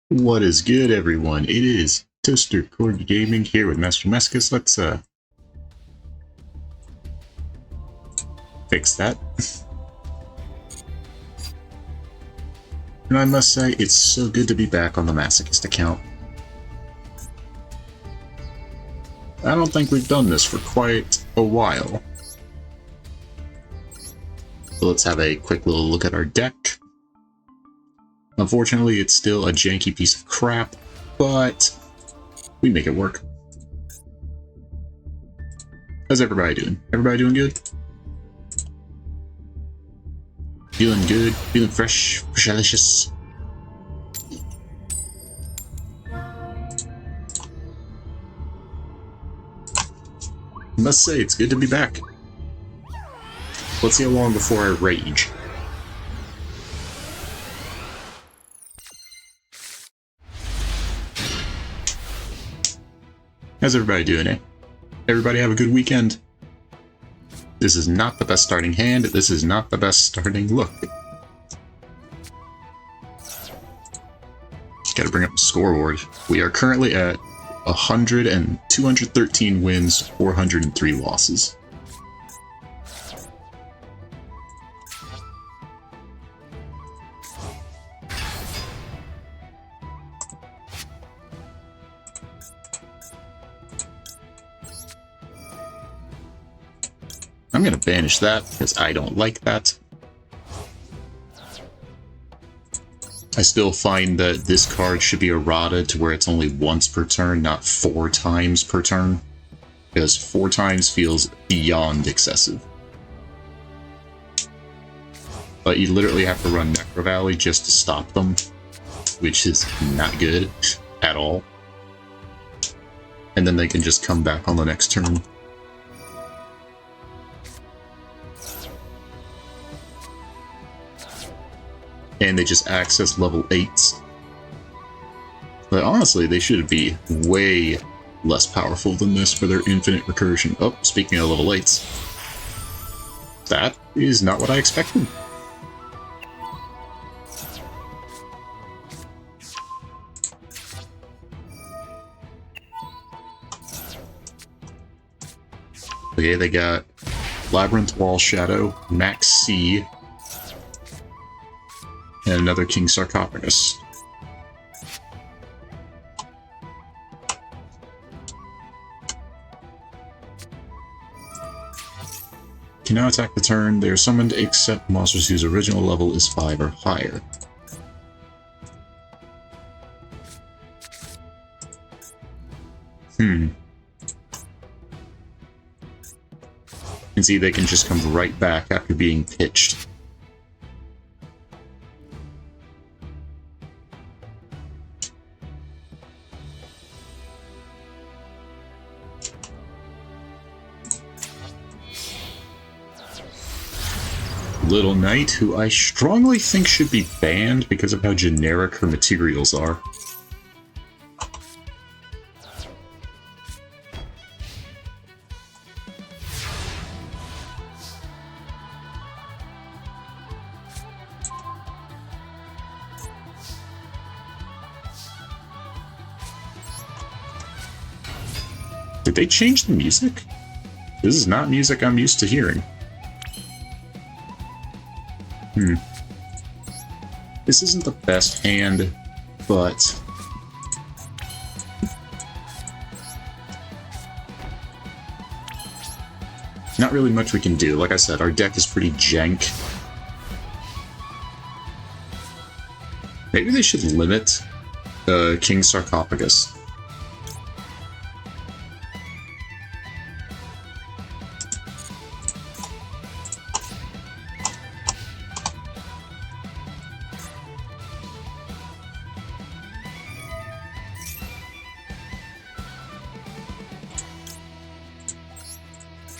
What is good, everyone? It is ToasterCorgiGaming here with Masochist. Let's fix that. And I must say, it's so good to be back on the Masochist account. I don't think we've done this for quite a while. So let's have a quick little look at our deck. Unfortunately, it's still a janky piece of crap, but we make it work. How's everybody doing? Everybody doing good? Feeling good? Feeling fresh? Freshalicious? I must say, it's good to be back. Let's see how long before I rage. How's everybody doing, eh? Everybody have a good weekend. This is not the best starting hand. This is not the best starting look. Gotta bring up the scoreboard. We are currently at 100 and 213 wins, 403 losses. I'm gonna banish that because I don't like that. I still find that this card should be errata to where it's only once per turn, not 4 times per turn, because 4 times feels beyond excessive. But you literally have to run Necro Valley just to stop them, which is not good at all. And then they can just come back on the next turn. And they just access level 8s. But honestly, they should be way less powerful than this for their infinite recursion. Oh, speaking of level 8s. That is not what I expected. Okay, they got Labyrinth Wall Shadow, Max C, and another King Sarcophagus. Cannot attack the turn. They are summoned except monsters whose original level is 5 or higher. You can see they can just come right back after being pitched. Little Knight, who I strongly think should be banned because of how generic her materials are. Did they change the music? This is not music I'm used to hearing. This isn't the best hand, but not really much we can do. Like I said, our deck is pretty jank. Maybe they should limit King Sarcophagus.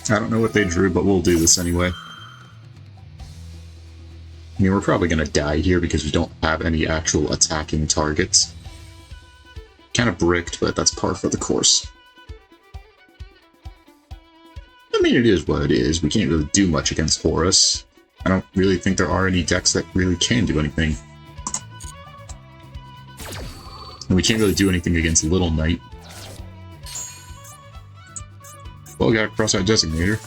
I don't know what they drew, but we'll do this anyway. I mean, we're probably going to die here because we don't have any actual attacking targets. Kind of bricked, but that's par for the course. I mean, it is what it is. We can't really do much against Horus. I don't really think there are any decks that really can do anything. And we can't really do anything against Little Knight. Well, we got a cross-eyed designator.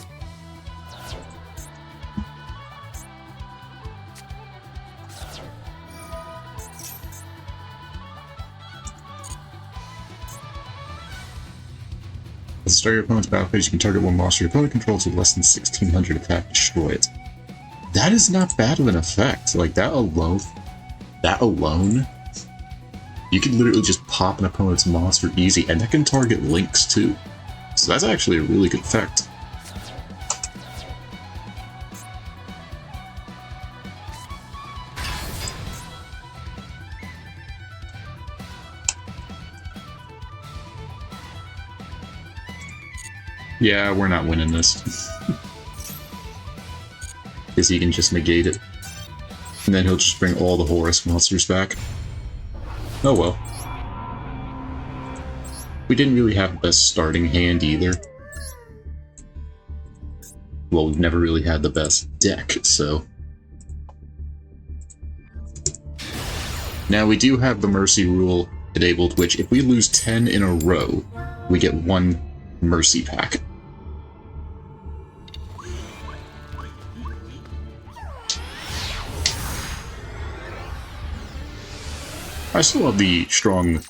At the start of your opponent's battle phase, you can target one monster your opponent controls with less than 1600 attack to destroy it. That is not bad of an effect. Like, that alone, you can literally just pop an opponent's monster easy, and that can target links too. So that's actually a really good effect. Yeah, we're not winning this. Because he can just negate it. And then he'll just bring all the Horus monsters back. Oh well. We didn't really have the best starting hand either. Well, we've never really had the best deck, so... Now we do have the Mercy rule enabled, which if we lose 10 in a row, we get one Mercy pack. I still have the strong,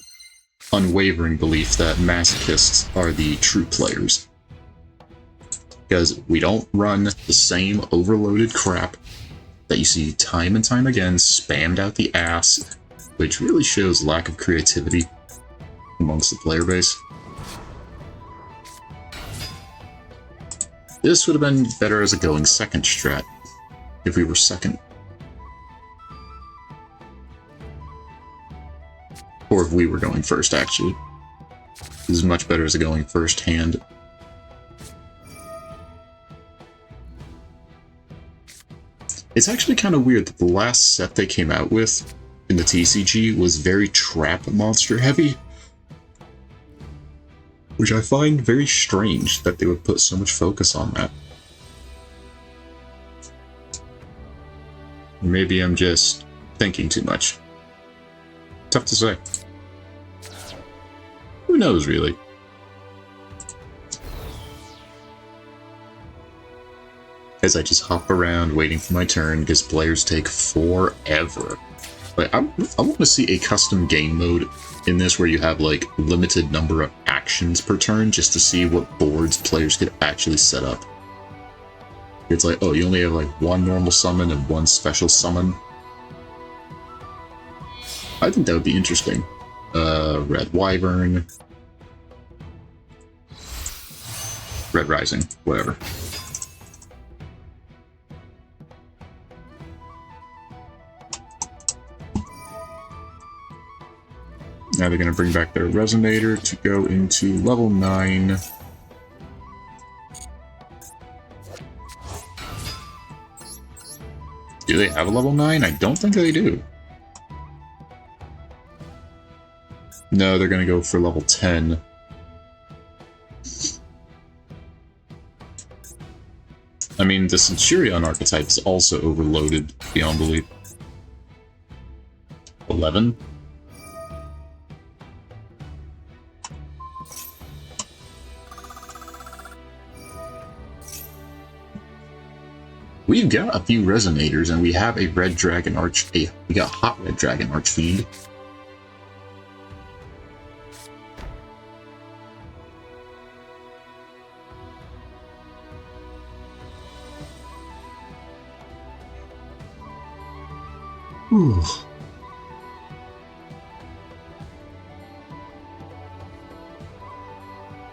unwavering belief that Masochists are the true players. Because we don't run the same overloaded crap that you see time and time again spammed out the ass, which really shows lack of creativity amongst the player base. This would have been better as a going second strat, if we were second. Or if we were going first, actually. This is much better as a going first hand. It's actually kind of weird that the last set they came out with in the TCG was very trap monster heavy. Which I find very strange that they would put so much focus on that. Maybe I'm just thinking too much. Tough to say. Who knows, really? As I just hop around waiting for my turn, because players take forever. Like, I want to see a custom game mode in this where you have, like, limited number of actions per turn, just to see what boards players could actually set up. It's like, oh, you only have, like, one normal summon and one special summon. I think that would be interesting. Red Wyvern. Red Rising, whatever. Now they're going to bring back their Resonator to go into level 9. Do they have a level 9? I don't think they do. No, they're going to go for level 10. I mean, the Centurion archetype is also overloaded beyond belief. 11? We've got a few Resonators, and we have a Red Dragon we got Hot Red Dragon Archfiend. Ooh.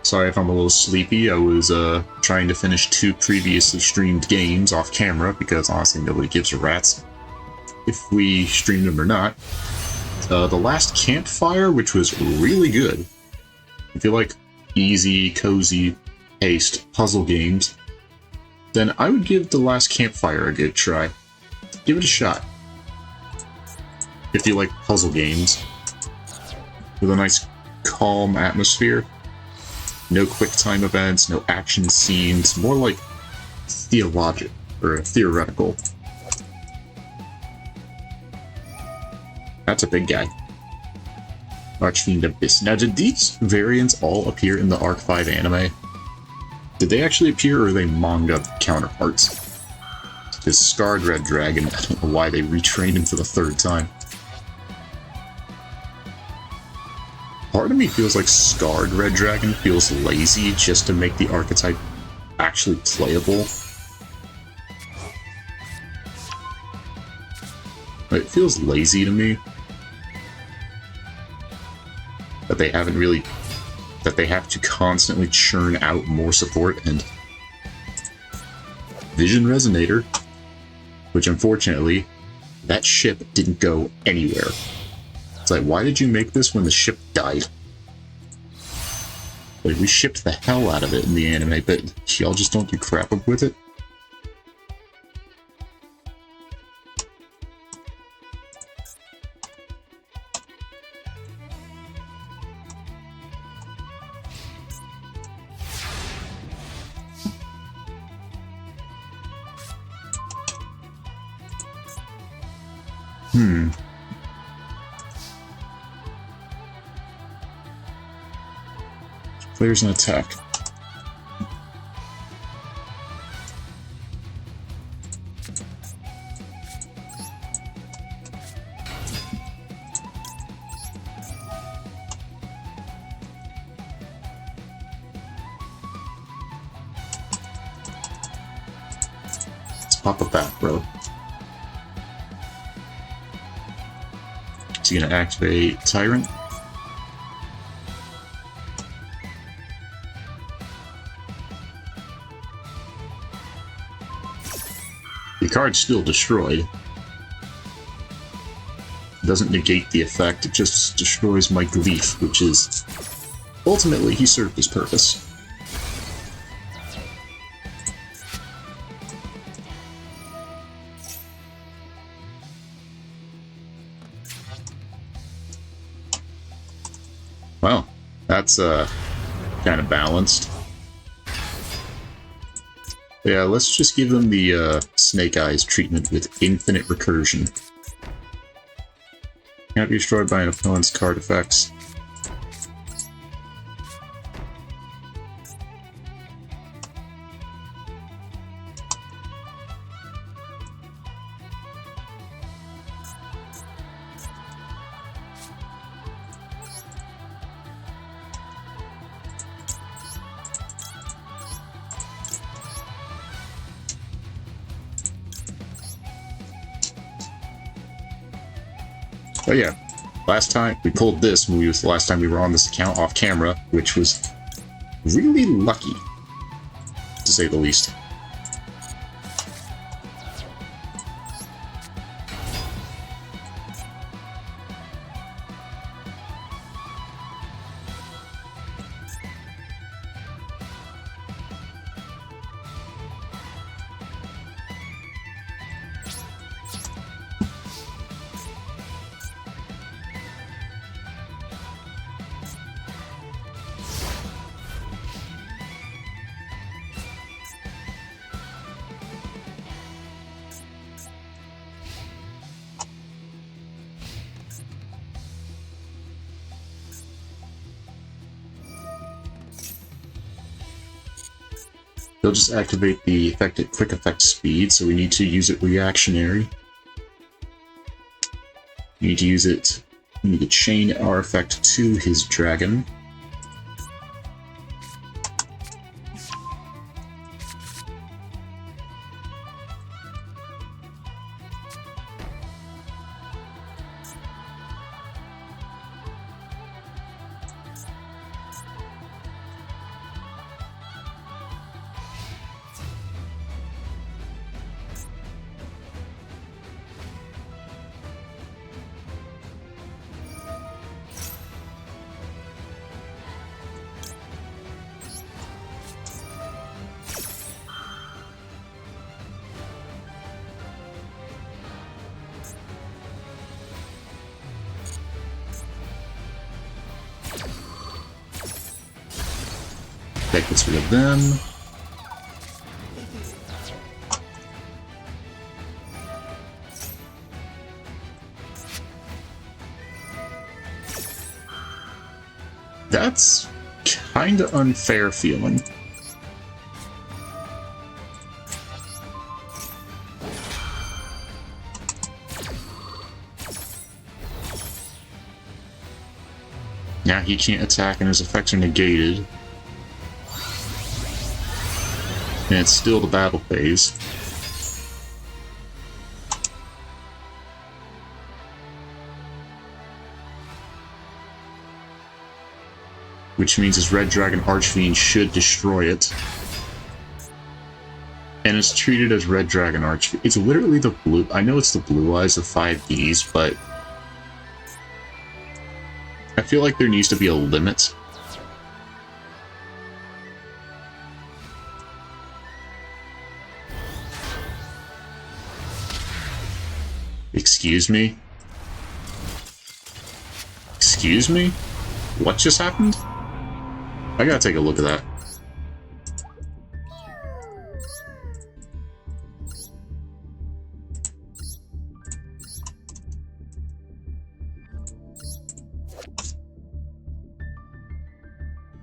Sorry if I'm a little sleepy. I was trying to finish 2 previously streamed games off camera because honestly nobody gives a rat's if we streamed them or not. The last Campfire, which was really good. If you like easy, cozy, paced puzzle games, then I would give The Last Campfire a good try. Give it a shot. If you like puzzle games with a nice calm atmosphere, no quick time events, no action scenes, more like theoretical. That's a big guy. Archfiend Abyss. Now, did these variants all appear in the Arc 5 anime? Did they actually appear, or are they manga counterparts? This Scarred Red Dragon, I don't know why they retrained him for the third time. Part of me feels like Scarred Red Dragon feels lazy just to make the archetype actually playable. It feels lazy to me that they haven't really, that they have to constantly churn out more support. And Vision Resonator, which unfortunately, that ship didn't go anywhere. It's like, why did you make this when the ship died? Like, we shipped the hell out of it in the anime, but y'all just don't do crap with it? Players in attack. Let's pop a back row. Is he gonna activate Tyrant? The card's still destroyed. It doesn't negate the effect, it just destroys my Gleef, which is... ultimately, he served his purpose. Well, that's kind of balanced. Yeah, let's just give them the Snake Eyes treatment with infinite recursion. Can't be destroyed by an opponent's card effects. Oh yeah, last time we pulled this when the last time we were on this account off camera, which was really lucky, to say the least. They'll just activate the effect at quick effect speed, so we need to use it reactionary. We need to use it, we need to chain our effect to his dragon. That gets rid of them. That's kinda unfair feeling. Now he can't attack and his effects are negated. And it's still the battle phase. Which means his Red Dragon Archfiend should destroy it. And it's treated as Red Dragon Archfiend. It's literally the blue... I know it's the Blue Eyes of 5Ds, but... I feel like there needs to be a limit. Excuse me? Excuse me? What just happened? I gotta take a look at that.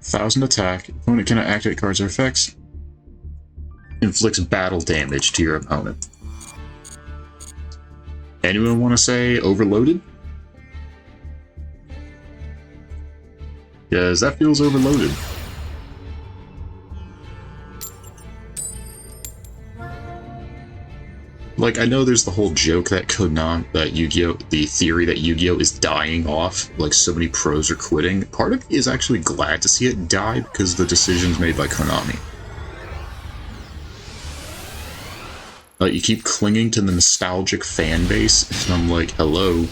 Thousand attack. Opponent cannot activate cards or effects. Inflicts battle damage to your opponent. Anyone want to say overloaded? Because that feels overloaded. Like, I know there's the whole joke that Yu-Gi-Oh! The theory that Yu-Gi-Oh! Is dying off, like so many pros are quitting. Part of me is actually glad to see it die because of the decisions made by Konami. You keep clinging to the nostalgic fan base, and I'm like, hello.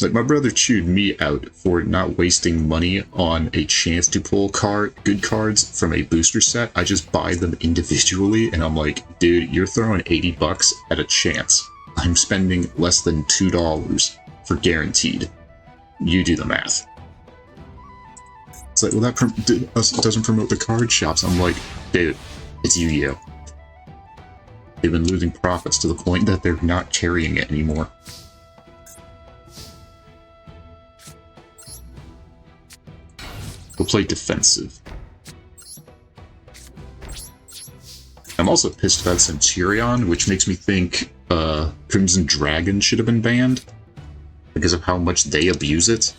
Like, my brother chewed me out for not wasting money on a chance to pull good cards from a booster set. I just buy them individually, and I'm like, dude, you're throwing $80 at a chance. I'm spending less than $2 for guaranteed. You do the math. It's like, well, that doesn't promote the card shops. I'm like, dude, it's Yu-Gi-Oh! They've been losing profits to the point that they're not carrying it anymore. We'll play defensive. I'm also pissed about Centurion, which makes me think Crimson Dragon should have been banned because of how much they abuse it.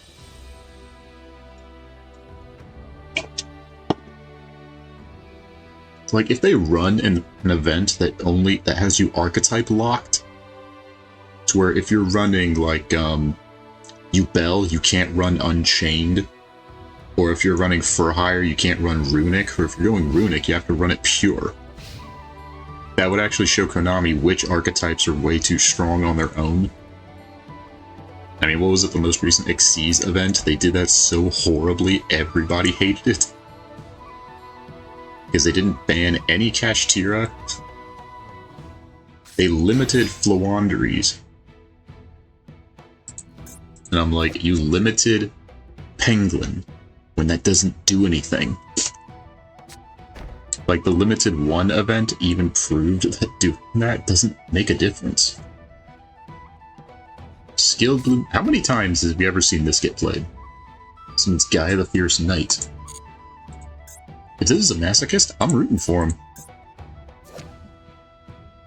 Like, if they run an event that has you archetype locked, to where if you're running like Yubel, you can't run Unchained. Or if you're running For Hire, you can't run Runic. Or if you're going Runic, you have to run it pure. That would actually show Konami which archetypes are way too strong on their own. I mean, what was it, the most recent Xyz event? They did that so horribly, everybody hated it. Because they didn't ban any Kashtira. They limited Floanderies. And I'm like, you limited Penguin when that doesn't do anything. Like, the Limited 1 event even proved that doing that doesn't make a difference. Skilled Blue... How many times have you ever seen this get played? Since Guy the Fierce Knight. If this is a Masochist, I'm rooting for him.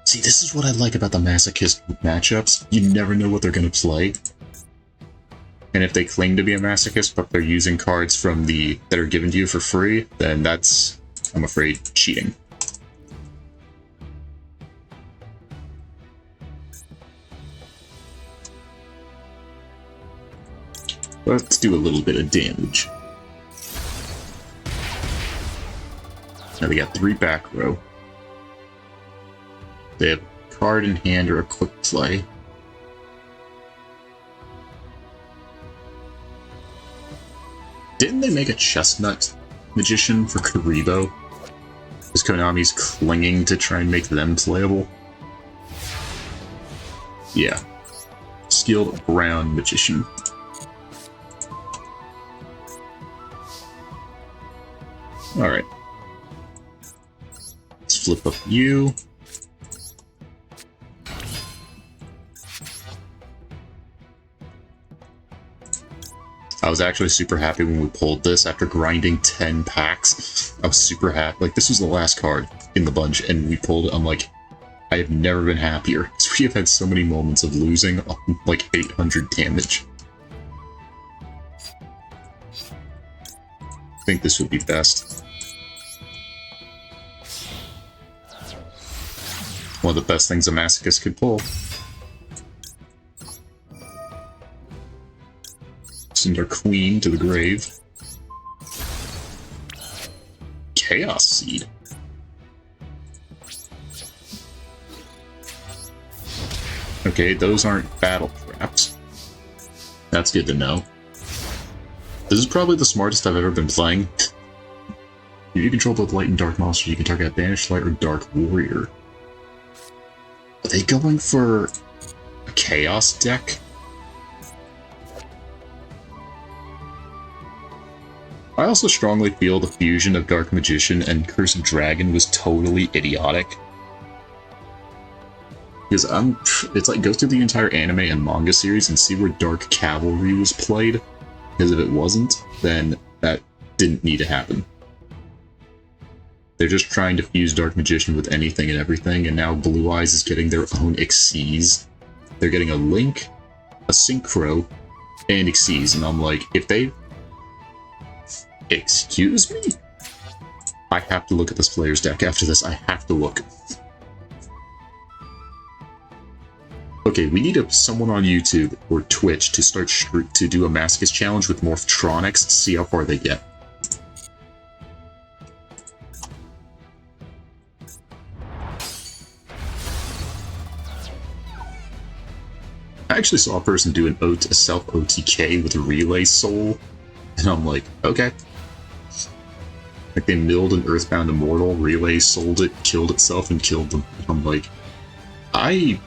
See, this is what I like about the Masochist matchups. You never know what they're going to play. And if they claim to be a Masochist, but they're using cards from that are given to you for free, then that's, I'm afraid, cheating. Let's do a little bit of damage. Now they got 3 back row. They have a card in hand or a quick play. Didn't they make a Chestnut Magician for Karibo? Because Konami's clinging to try and make them playable? Yeah. Skilled Brown Magician. Alright. Let's flip up you. I was actually super happy when we pulled this after grinding 10 packs. I was super happy. Like, this was the last card in the bunch, and we pulled it. I'm like, I have never been happier. Because we have had so many moments of losing, like, 800 damage. I think this would be best. One of the best things a Masochist could pull. Send our queen to the grave. Chaos Seed. Okay, those aren't battle traps. That's good to know. This is probably the smartest I've ever been playing. If you control both light and dark monsters, you can target a banished light or dark warrior. Are they going for a chaos deck? I also strongly feel the fusion of Dark Magician and Curse of Dragon was totally idiotic. Because it's like, go through the entire anime and manga series and see where Dark Cavalry was played. Because if it wasn't, then that didn't need to happen. They're just trying to fuse Dark Magician with anything and everything, and now Blue Eyes is getting their own Xyz. They're getting a Link, a Synchro, and Xyz, and I'm like, if they... Excuse me? I have to look at this player's deck after this. I have to look. Okay, we need someone on YouTube or Twitch to start to do a Masochist challenge with Morphtronics, see how far they get. I actually saw a person do a self-OTK with Relay Soul, and I'm like, okay. Like, they milled an Earthbound Immortal, Relay sold it, killed itself, and killed them. I'm like, I'm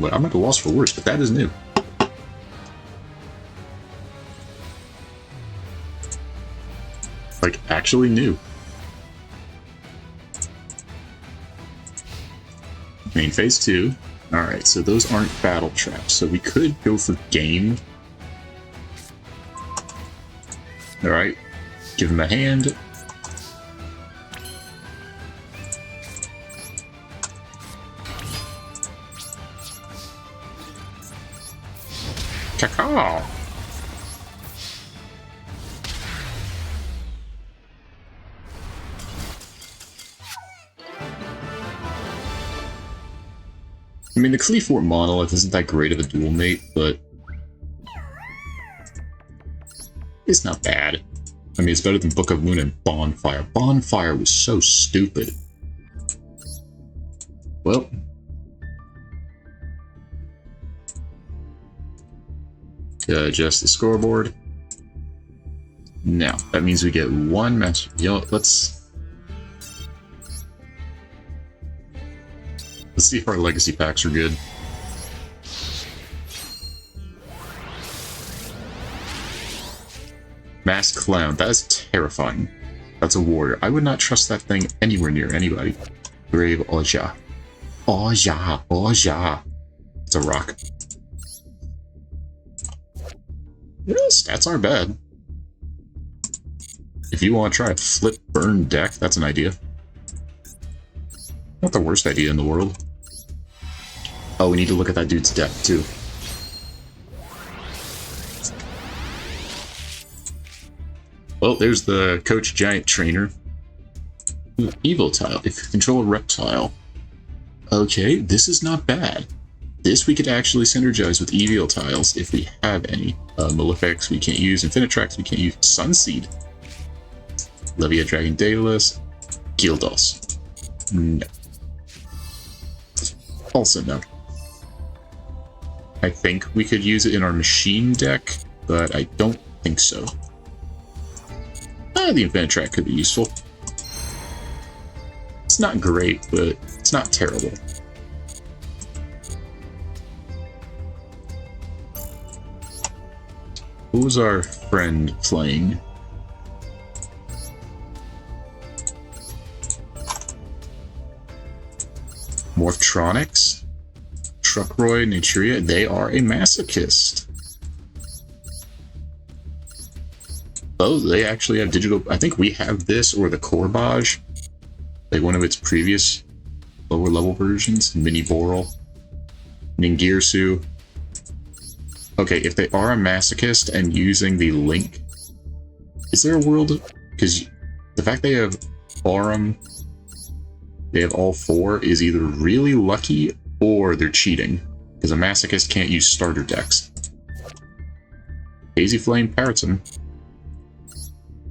at a loss for words, but that is new. Like, actually new. Main phase 2. Alright, so those aren't battle traps, so we could go for game. Alright, give him a hand. Caw. I mean, the Cleafort Monolith isn't that great of a duel mate, but it's not bad. I mean, it's better than Book of Moon and Bonfire. Bonfire was so stupid. Well, adjust the scoreboard. Now, that means we get one master. Let's see if our legacy packs are good. Masked Clown. That is terrifying. That's a warrior. I would not trust that thing anywhere near anybody. Grave Oja. Oja. Oja. It's a rock. Yeah, stats aren't bad. If you want to try a flip burn deck, that's an idea. Not the worst idea in the world. Oh, we need to look at that dude's deck, too. Well, there's the Coach Giant Trainer. Ooh, Evil Tile. If you control a reptile. Okay, this is not bad. This we could actually synergize with Evil Tiles if we have any. Malefics we can't use. Infinitrax we can't use. Sunseed. Levia Dragon Daedalus. Gildos. No. Also no. I think we could use it in our machine deck, but I don't think so. The Infinitrack could be useful. It's not great, but it's not terrible. Who was our friend playing? Morphtronics? Truckroy, Naturia, they are a Masochist. Oh, they actually have digital. I think we have this or the Corbage, like one of its previous lower level versions. Mini Boral, Ningirsu. Okay, if they are a Masochist and using the link, is there a world? Because the fact they have Aurum, they have all four, is either really lucky or they're cheating. Because a Masochist can't use starter decks. Hazy Flame Paraton.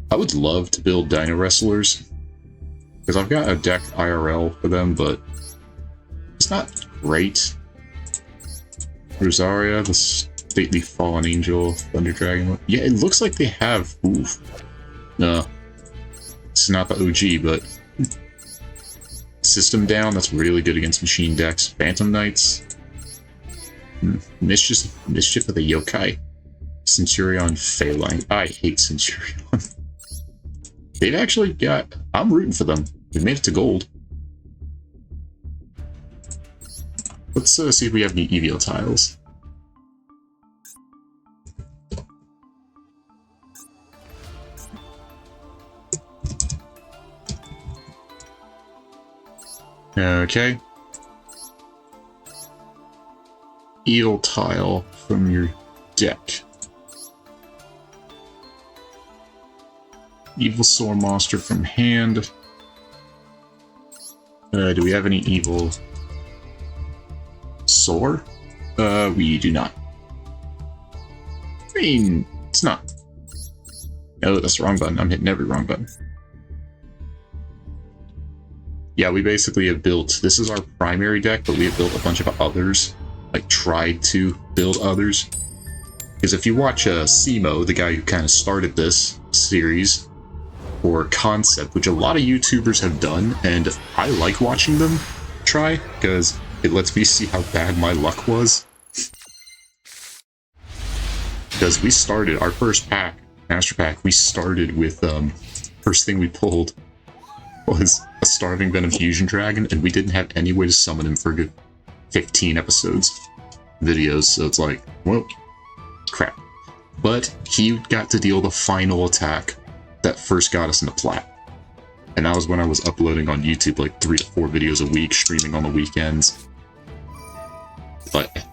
I would love to build Dino Wrestlers, because I've got a deck IRL for them, but it's not great. Rosaria, the Stately Fallen Angel, Thunder Dragon. Yeah, it looks like they have. Oof. No, it's not the OG, but System Down. That's really good against machine decks. Phantom Knights. Mischief of the Yokai. Centurion Phalanx. I hate Centurion. They've actually got... I'm rooting for them. They've made it to gold. Let's see if we have any EVO tiles. Okay. Evil tile from your deck. Evil Soar Monster from hand. Do we have any Evil Soar? We do not. I mean, it's not. Oh, that's the wrong button. I'm hitting every wrong button. Yeah, we basically have built... This is our primary deck, but we have built a bunch of others. Like, tried to build others. Because if you watch Simo, the guy who kind of started this series, or Concept, which a lot of YouTubers have done, and I like watching them try, because it lets me see how bad my luck was. Because we started, our first pack, Master Pack, we started with, first thing we pulled was a Starving Venom Fusion Dragon, and we didn't have any way to summon him for a good 15 episodes, videos, so it's like, well, crap. But he got to deal the final attack that first got us into plat. And that was when I was uploading on YouTube like 3 to 4 videos a week, streaming on the weekends.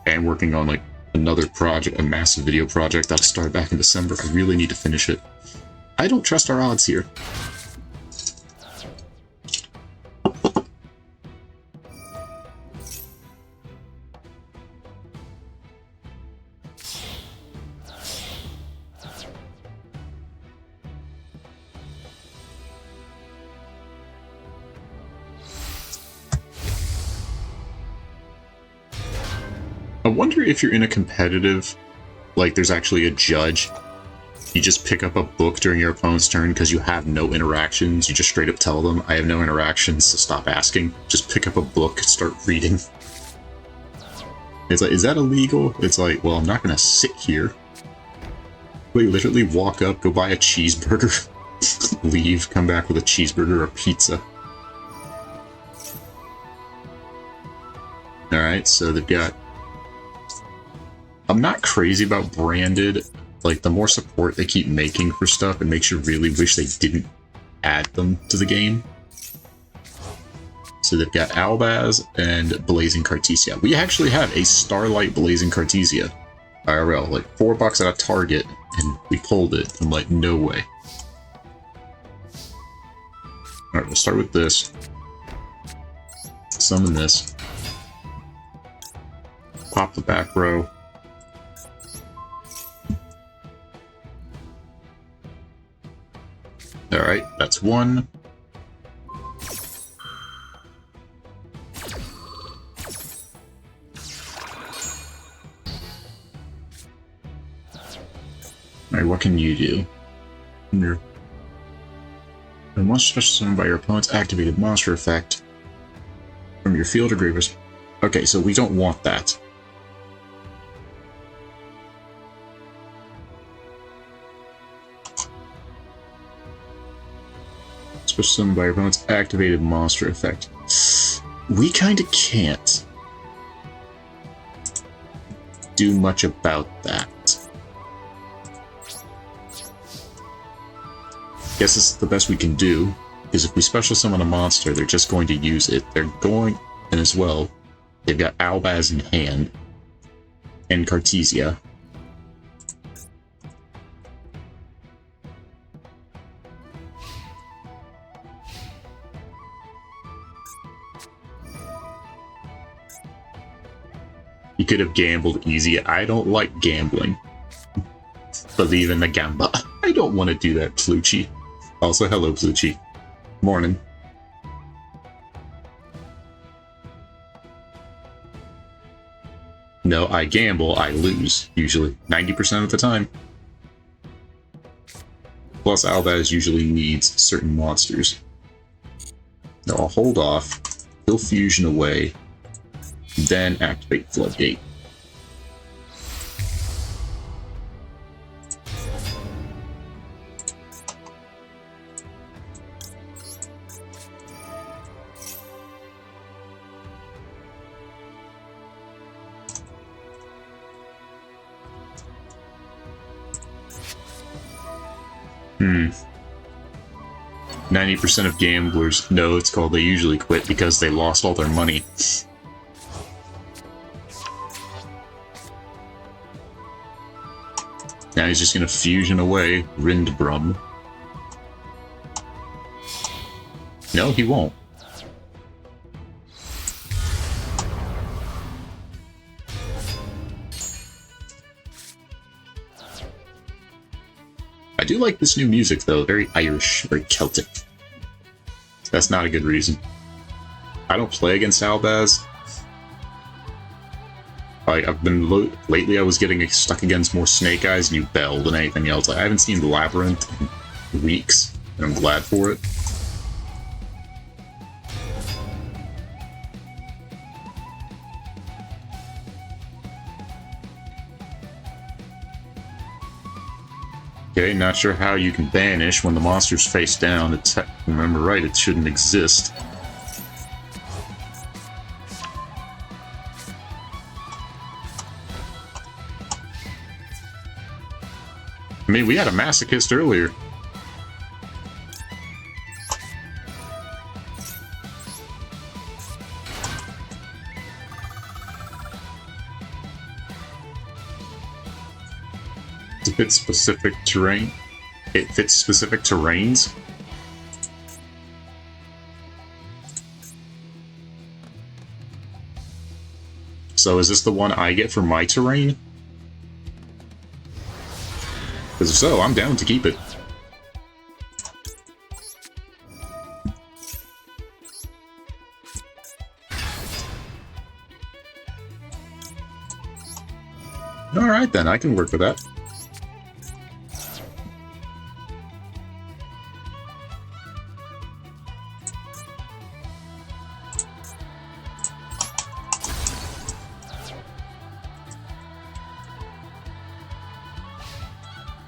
And working on like another project, a massive video project that I started back in December. I really need to finish it. I don't trust our odds here. I wonder if you're in a competitive, like there's actually a judge, you just pick up a book during your opponent's turn because you have no interactions, you just straight up tell them, I have no interactions, so stop asking. Just pick up a book, start reading. It's like, is that illegal? It's like, well, I'm not gonna sit here. We literally walk up, go buy a cheeseburger, leave, come back with a cheeseburger or pizza. Alright, so they've got... I'm not crazy about branded. Like, the more support they keep making for stuff, it makes you really wish they didn't add them to the game. So they've got Albaz and Blazing Cartesia. We actually have a Starlight Blazing Cartesia IRL, like $4 at a Target, and we pulled it. I'm like, no way. Alright, we'll start with this. Summon this. Pop the back row. Alright, that's one. Alright, what can you do? When monster special summoned by your opponent's activated monster effect from your field or graveyard. Okay, so we don't want that. Special summoned by your opponent's activated monster effect. We kinda can't do much about that. guess this is the best we can do, because if we special summon a monster, they're just going to use it. They're going, and as well, they've got Albaz in hand, and Cartesia. You could have gambled easy. I don't like gambling. Believe in the gamba. I don't want to do that, Plucci. Also, hello, Plucci. Morning. No, I gamble, I lose, usually. 90% of the time. Plus, Albaz usually needs certain monsters. No, I'll hold off, he'll fusion away, then activate Floodgate. Hmm. 90% of gamblers know it's called they usually quit because they lost all their money. Now he's just gonna fusion away Rindbrum. No, he won't. I do like this new music, though. Very Irish, very Celtic. That's not a good reason. I don't play against Albaz. Like, lately I was getting stuck against more Snake Eyes and Bell than anything else. I haven't seen Labyrinth in weeks, and I'm glad for it. Okay, not sure how you can banish when the monster's face down. Remember right, it shouldn't exist. I mean, we had a Masochist earlier. It fits specific terrain. It fits specific terrains. So is this the one I get for my terrain? Because if so, I'm down to keep it. Alright then, I can work with that.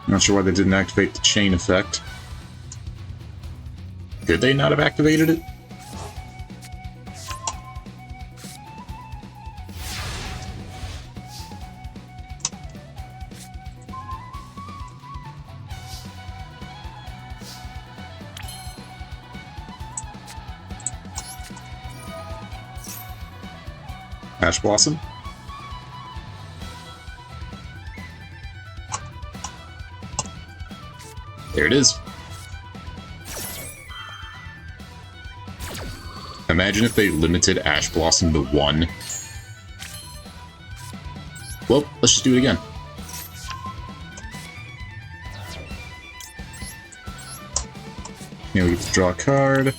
Not sure why they didn't activate the chain effect. Could they not have activated it? Ash Blossom. There it is. Imagine if they limited Ash Blossom to 1. Well, let's just do it again. Here we get to draw a card.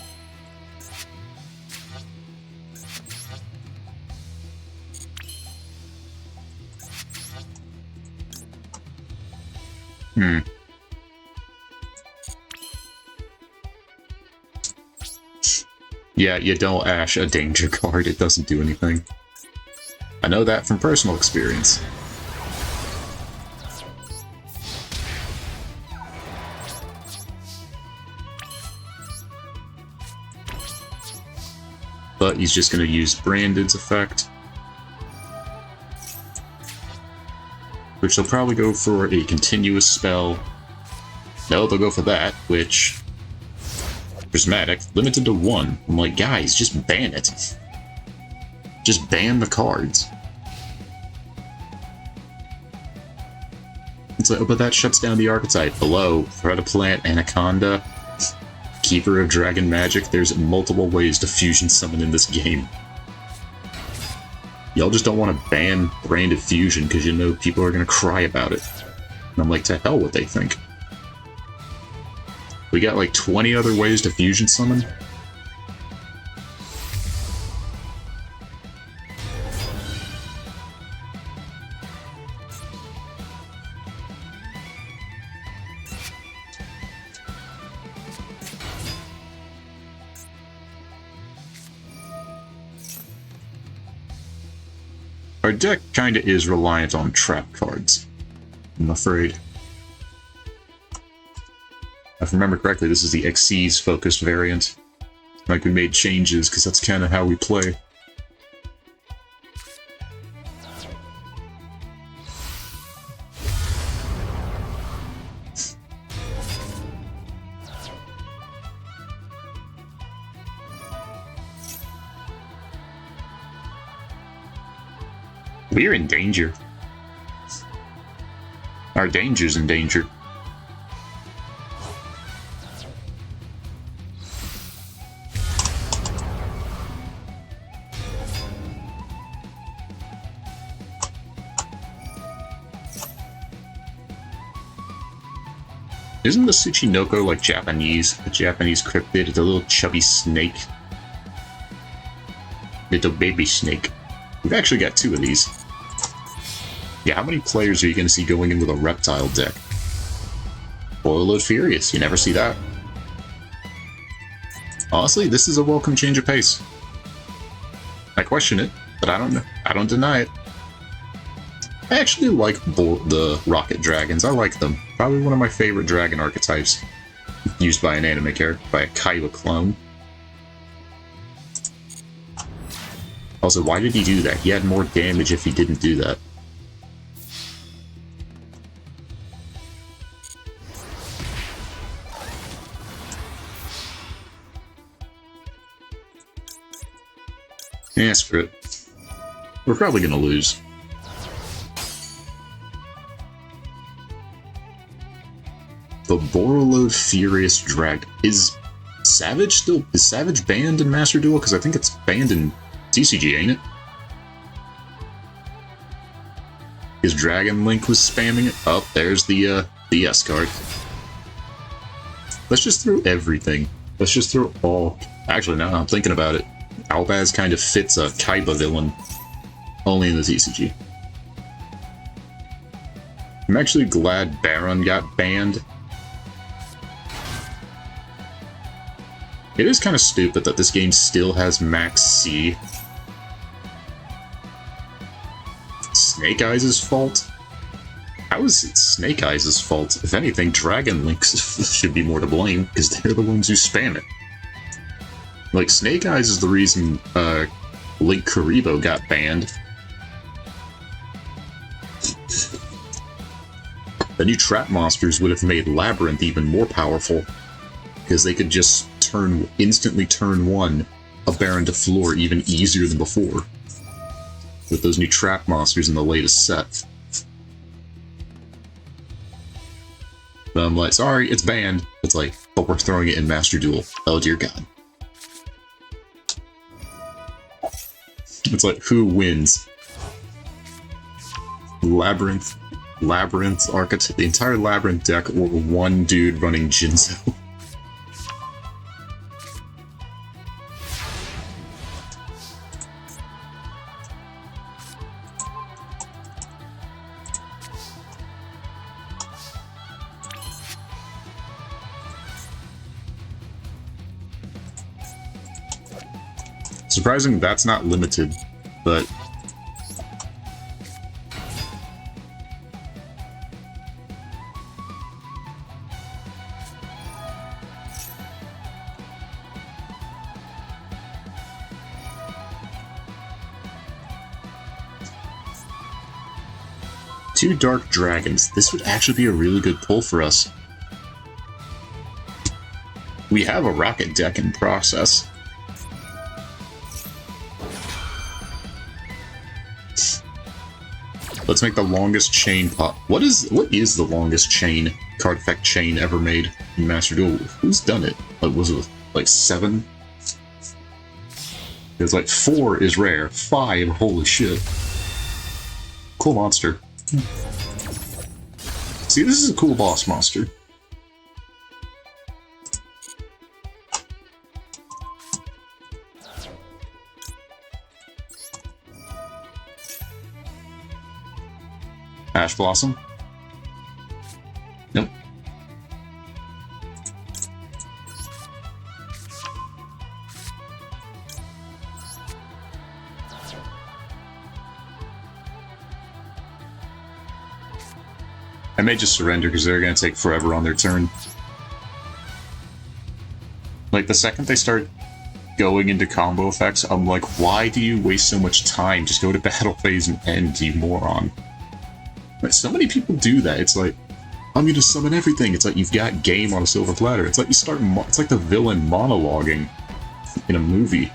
Yeah, you don't Ash a danger card, it doesn't do anything. I know that from personal experience. But he's just going to use Brandon's effect. Which they'll probably go for a continuous spell. No, they'll go for that, which Prismatic, limited to 1. I'm like, guys, just ban it. Just ban the cards. It's like, oh, but that shuts down the archetype. Below, Predaplant, Anaconda, Keeper of Dragon Magic. There's multiple ways to fusion summon in this game. Y'all just don't want to ban Branded Fusion because you know people are going to cry about it. And I'm like, to hell what they think. We got like 20 other ways to fusion summon. Our deck kinda is reliant on trap cards, I'm afraid. If I remember correctly, this is the Xyz focused variant. Like, we made changes, because that's kind of how we play. We're in danger. Our danger's in danger. Isn't the Tsuchinoko like Japanese? A Japanese cryptid? It's a little chubby snake. Little baby snake. We've actually got 2 of these. Yeah, how many players are you going to see going in with a reptile deck? Boiled Furious, you never see that. Honestly, this is a welcome change of pace. I question it, but I don't know. I don't deny it. I actually like the Rocket Dragons. I like them. Probably one of my favorite dragon archetypes. Used by an anime character, by a Kaiba clone. Also, why did he do that? He had more damage if he didn't do that. Yeah, screw it. We're probably gonna lose. The Borreload Furious Dragon. Is Savage banned in Master Duel? Because I think it's banned in TCG, ain't it? His Dragon Link was spamming it. Oh, there's the S card. Let's just throw everything. Let's just throw all... Actually, now I'm thinking about it. Albaz kind of fits a Kaiba villain. Only in the TCG. I'm actually glad Baron got banned. It is kind of stupid that this game still has Max C. Snake Eyes' fault? How is it Snake Eyes' fault? If anything, Dragon Links should be more to blame, because they're the ones who spam it. Like, Snake Eyes is the reason Link Kuriboh got banned. The new trap monsters would have made Labyrinth even more powerful, because they could just instantly turn 1 a Baron to floor even easier than before. With those new trap monsters in the latest set. But I'm like, sorry, it's banned. It's like, but we're throwing it in Master Duel. Oh dear God. It's like, who wins? Labyrinth archetype, the entire Labyrinth deck, or one dude running Jinzo? Surprising that's not limited, but... Two Dark Dragons. This would actually be a really good pull for us. We have a rocket deck in process. Let's make the longest chain pop. What is the longest chain, card effect chain ever made in Master Duel? Who's done it? Like, was it like 7? It's like 4 is rare. 5, holy shit. Cool monster. See, this is a cool boss monster. Ash Blossom? Nope. I may just surrender because they're going to take forever on their turn. Like, the second they start going into combo effects, I'm like, why do you waste so much time? Just go to battle phase and end, you moron. Like, so many people do that. It's like, I'm going to summon everything. It's like you've got game on a silver platter. It's like you start. It's like the villain monologuing in a movie.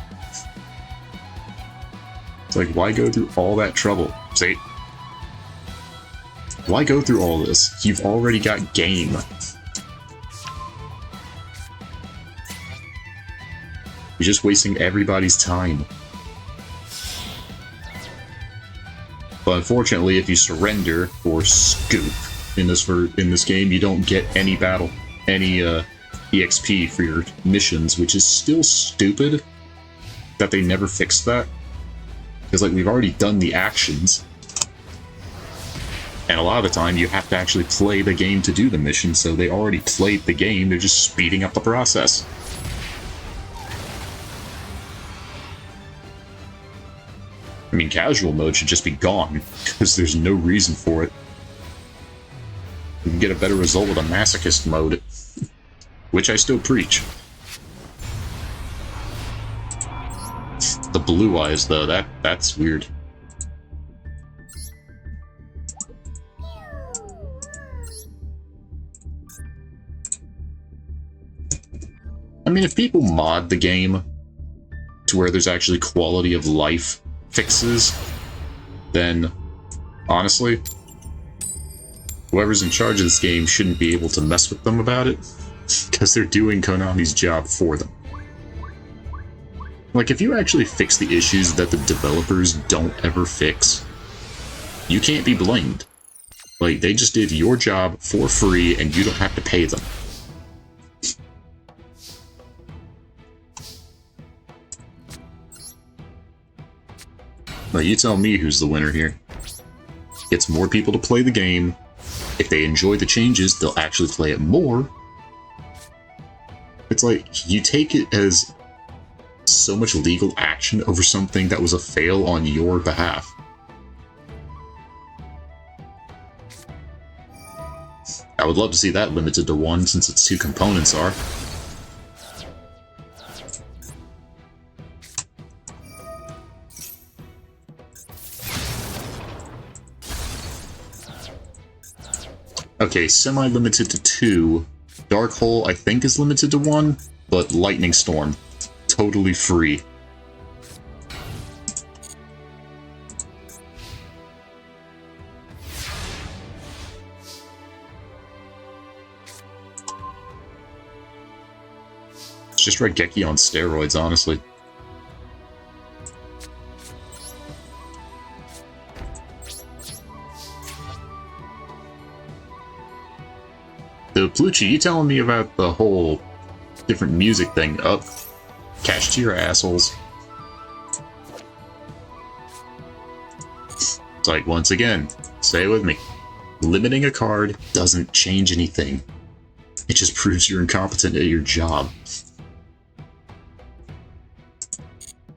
It's like, why go through all that trouble? See? Why go through all this? You've already got game. You're just wasting everybody's time. But unfortunately, if you surrender or scoop in this game, you don't get any EXP for your missions, which is still stupid that they never fixed that. Because, like, we've already done the actions. And a lot of the time, you have to actually play the game to do the mission, so they already played the game, they're just speeding up the process. I mean, casual mode should just be gone, because there's no reason for it. You can get a better result with a masochist mode, which I still preach. The blue eyes, though, that's weird. I mean, if people mod the game to where there's actually quality of life fixes, then honestly, whoever's in charge of this game shouldn't be able to mess with them about it, because they're doing Konami's job for them. Like, if you actually fix the issues that the developers don't ever fix, you can't be blamed. Like, they just did your job for free and you don't have to pay them. Now, you tell me who's the winner here. Gets more people to play the game. If they enjoy the changes, they'll actually play it more. It's like, you take it as so much legal action over something that was a fail on your behalf. I would love to see that limited to 1 since its 2 components are. Okay, semi-limited to 2. Dark Hole, I think, is limited to 1, but Lightning Storm, totally free. It's just Raigeki on steroids, honestly. So, Plucci, you telling me about the whole different music thing? Up, cash to your assholes. It's like, once again, say it with me. Limiting a card doesn't change anything. It just proves you're incompetent at your job.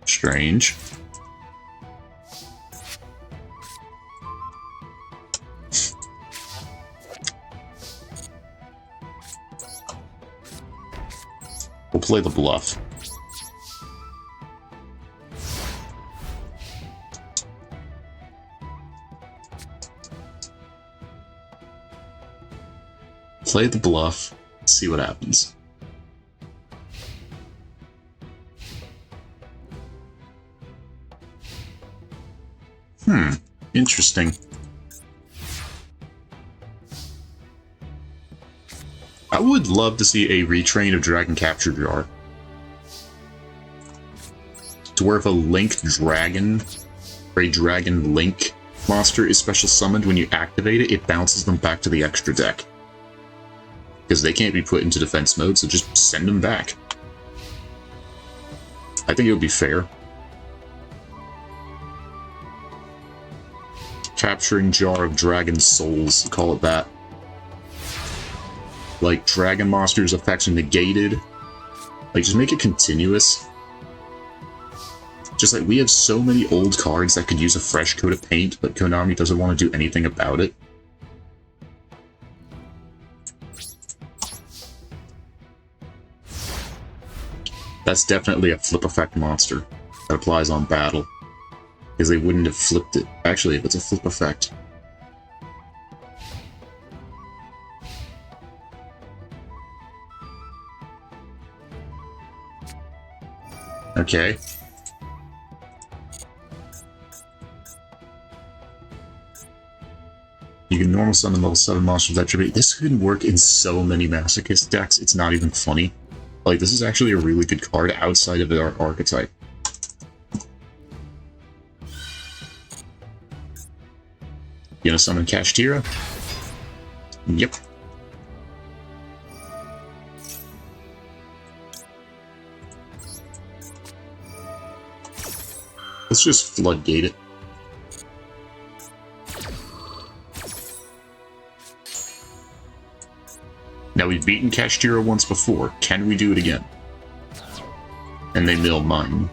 Strange. We'll play the bluff. Play the bluff, see what happens. Interesting. I would love to see a retrain of Dragon Capture Jar. To where if a Link Dragon, or a Dragon Link monster is special summoned, when you activate it, it bounces them back to the extra deck. Because they can't be put into defense mode, so just send them back. I think it would be fair. Capturing Jar of Dragon Souls, call it that. Like, Dragon Monster's effects are negated. Like, just make it continuous. Just like, we have so many old cards that could use a fresh coat of paint, but Konami doesn't want to do anything about it. That's definitely a flip effect monster that applies on battle. Because they wouldn't have flipped it. Actually, if it's a flip effect. Okay. You can normal summon level 7 monsters that attribute. This could work in so many Masochist decks, it's not even funny. Like, this is actually a really good card outside of our archetype. You gonna summon Kashtira? Yep. Let's just floodgate it. Now, we've beaten Kashtira once before. Can we do it again? And they mill mine.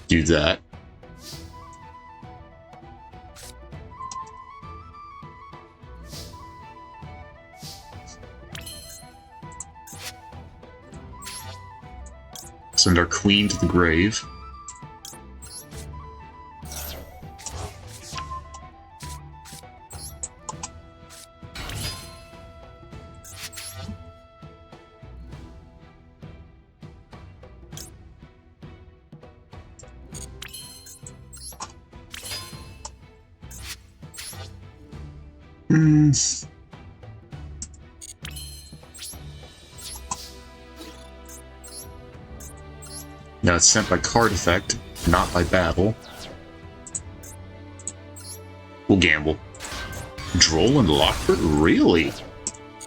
Do that. Send our queen to the grave. Now it's sent by card effect, not by battle. We'll gamble. Droll and Lockford? Really?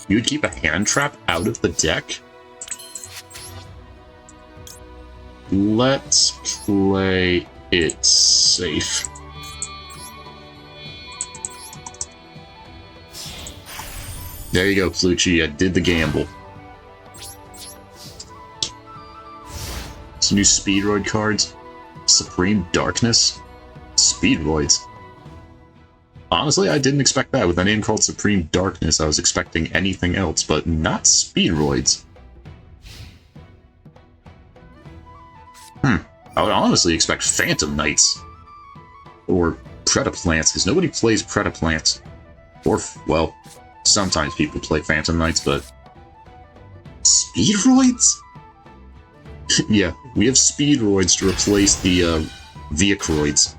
You would keep a hand trap out of the deck? Let's play it safe. There you go, Flucci. I did the gamble. Some new Speedroid cards. Supreme Darkness. Speedroids. Honestly, I didn't expect that. With a name called Supreme Darkness, I was expecting anything else, but not Speedroids. I would honestly expect Phantom Knights. Or Predaplants, because nobody plays Predaplants. Or, well, sometimes people play Phantom Knights, but... Speedroids? Yeah, we have Speedroids to replace the, Vehicroids.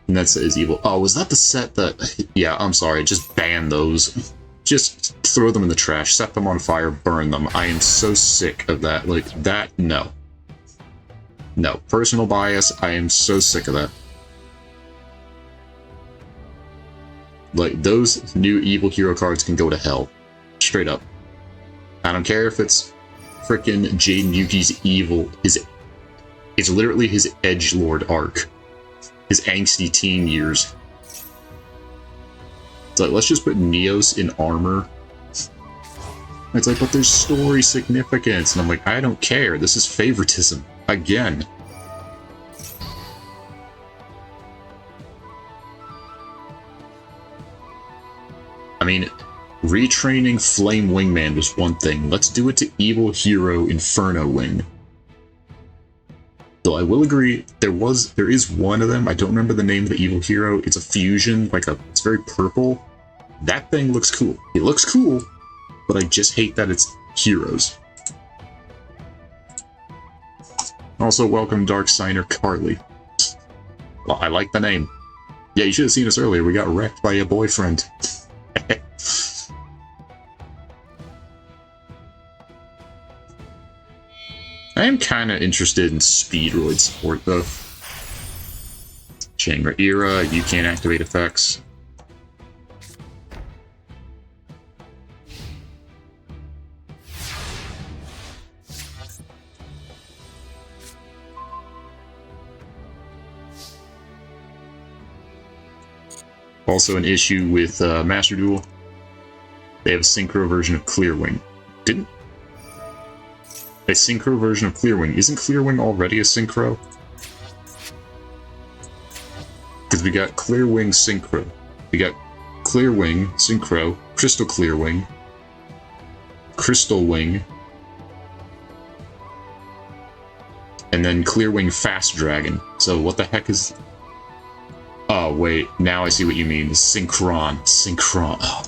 And that's is evil. Oh, was that the set that... Yeah, I'm sorry, just ban those. Just throw them in the trash, set them on fire, burn them. I am so sick of that. Like, that, no. No, personal bias, I am so sick of that. Like, those new evil hero cards can go to hell. Straight up. I don't care if it's frickin' Jaden Yuki's evil. It's literally his edgelord arc. His angsty teen years. It's like, let's just put Neos in armor. It's like, but there's story significance. And I'm like, I don't care. This is favoritism. Again. I mean, retraining Flame Wingman was one thing. Let's do it to Evil Hero Inferno Wing. Though I will agree, there is one of them. I don't remember the name of the evil hero. It's a fusion, it's very purple. That thing looks cool. It looks cool, but I just hate that it's heroes. Also, welcome Dark Signer Carly. Well, I like the name. Yeah, you should have seen us earlier. We got wrecked by a boyfriend. I am kind of interested in Speedroid support, though. Shangra Era, you can't activate effects. Also an issue with Master Duel. They have a synchro version of Clearwing. A synchro version of Clearwing. Isn't Clearwing already a synchro? Because we got Clearwing Synchro. We got Clearwing Synchro, Crystal Clearwing, Crystal Wing, and then Clearwing Fast Dragon. So what the heck is... Oh, wait. Now I see what you mean. Synchron. Oh.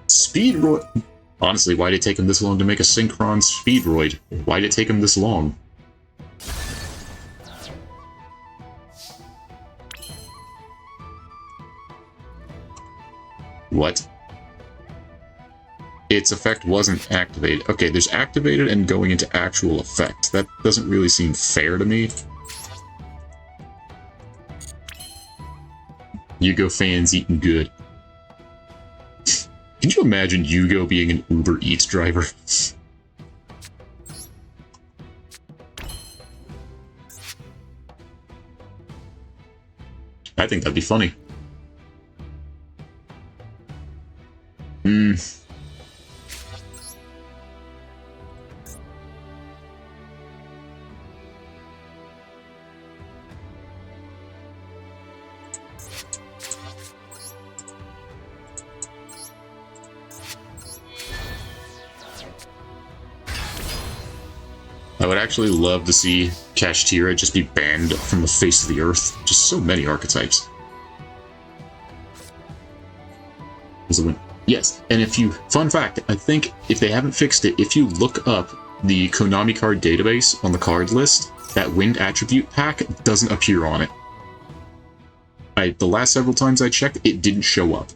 Speedroid... Honestly, why did it take him this long to make a Synchron Speedroid? Why did it take him this long? What? Its effect wasn't activated. Okay, there's activated and going into actual effect. That doesn't really seem fair to me. Yugioh fans eating good. Can you imagine Yugioh being an Uber Eats driver? I think that'd be funny. I would actually love to see Kashtira just be banned from the face of the earth. Just so many archetypes. Yes, and if you... Fun fact, I think if they haven't fixed it, if you look up the Konami card database on the card list, that wind attribute pack doesn't appear on it. The last several times I checked, it didn't show up.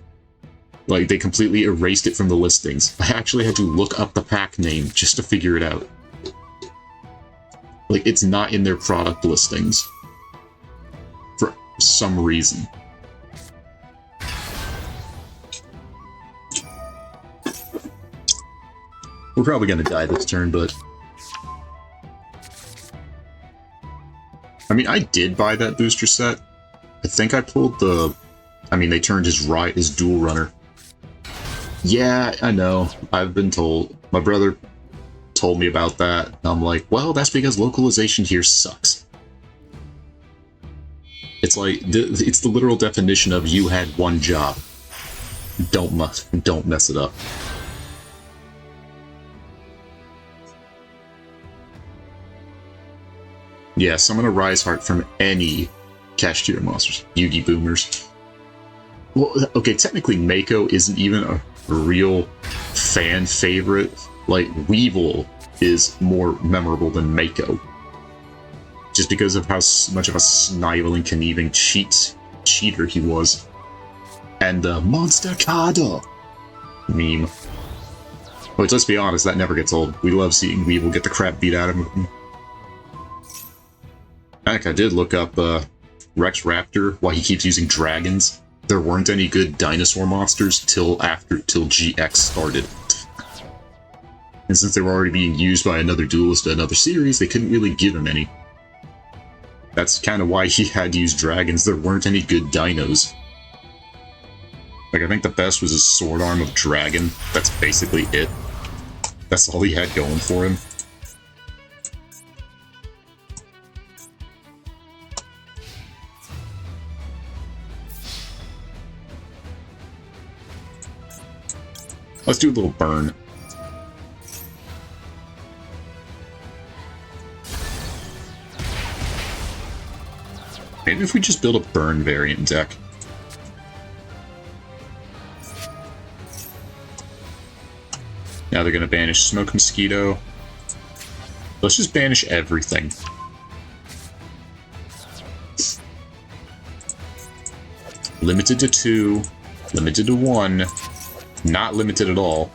Like, they completely erased it from the listings. I actually had to look up the pack name just to figure it out. Like, it's not in their product listings. For some reason. We're probably gonna die this turn, but... I mean, I did buy that booster set. I think I pulled the... I mean, they turned his dual runner. Yeah, I know. I've been told. My brother told me about that. And I'm like, well, that's because localization here sucks. It's like, it's the literal definition of you had one job. Don't mess it up. Yeah, summon a Rise Heart from any Kashtira monsters. Yugi Boomers. Well, okay, technically Mako isn't even a real fan favorite. Like, Weevil is more memorable than Mako. Just because of how much of a sniveling, conniving cheater he was. And the Monster Cardo meme. Which, let's be honest, that never gets old. We love seeing Weevil get the crap beat out of him. Heck, I did look up Rex Raptor, why he keeps using dragons. There weren't any good dinosaur monsters till GX started. And since they were already being used by another duelist to another series, they couldn't really give him any. That's kind of why he had to use dragons. There weren't any good dinos. Like, I think the best was his sword arm of dragon. That's basically it. That's all he had going for him. Let's do a little burn. Maybe if we just build a burn variant deck. Now they're gonna banish Smoke Mosquito. Let's just banish everything. Limited to 2, limited to 1, not limited at all.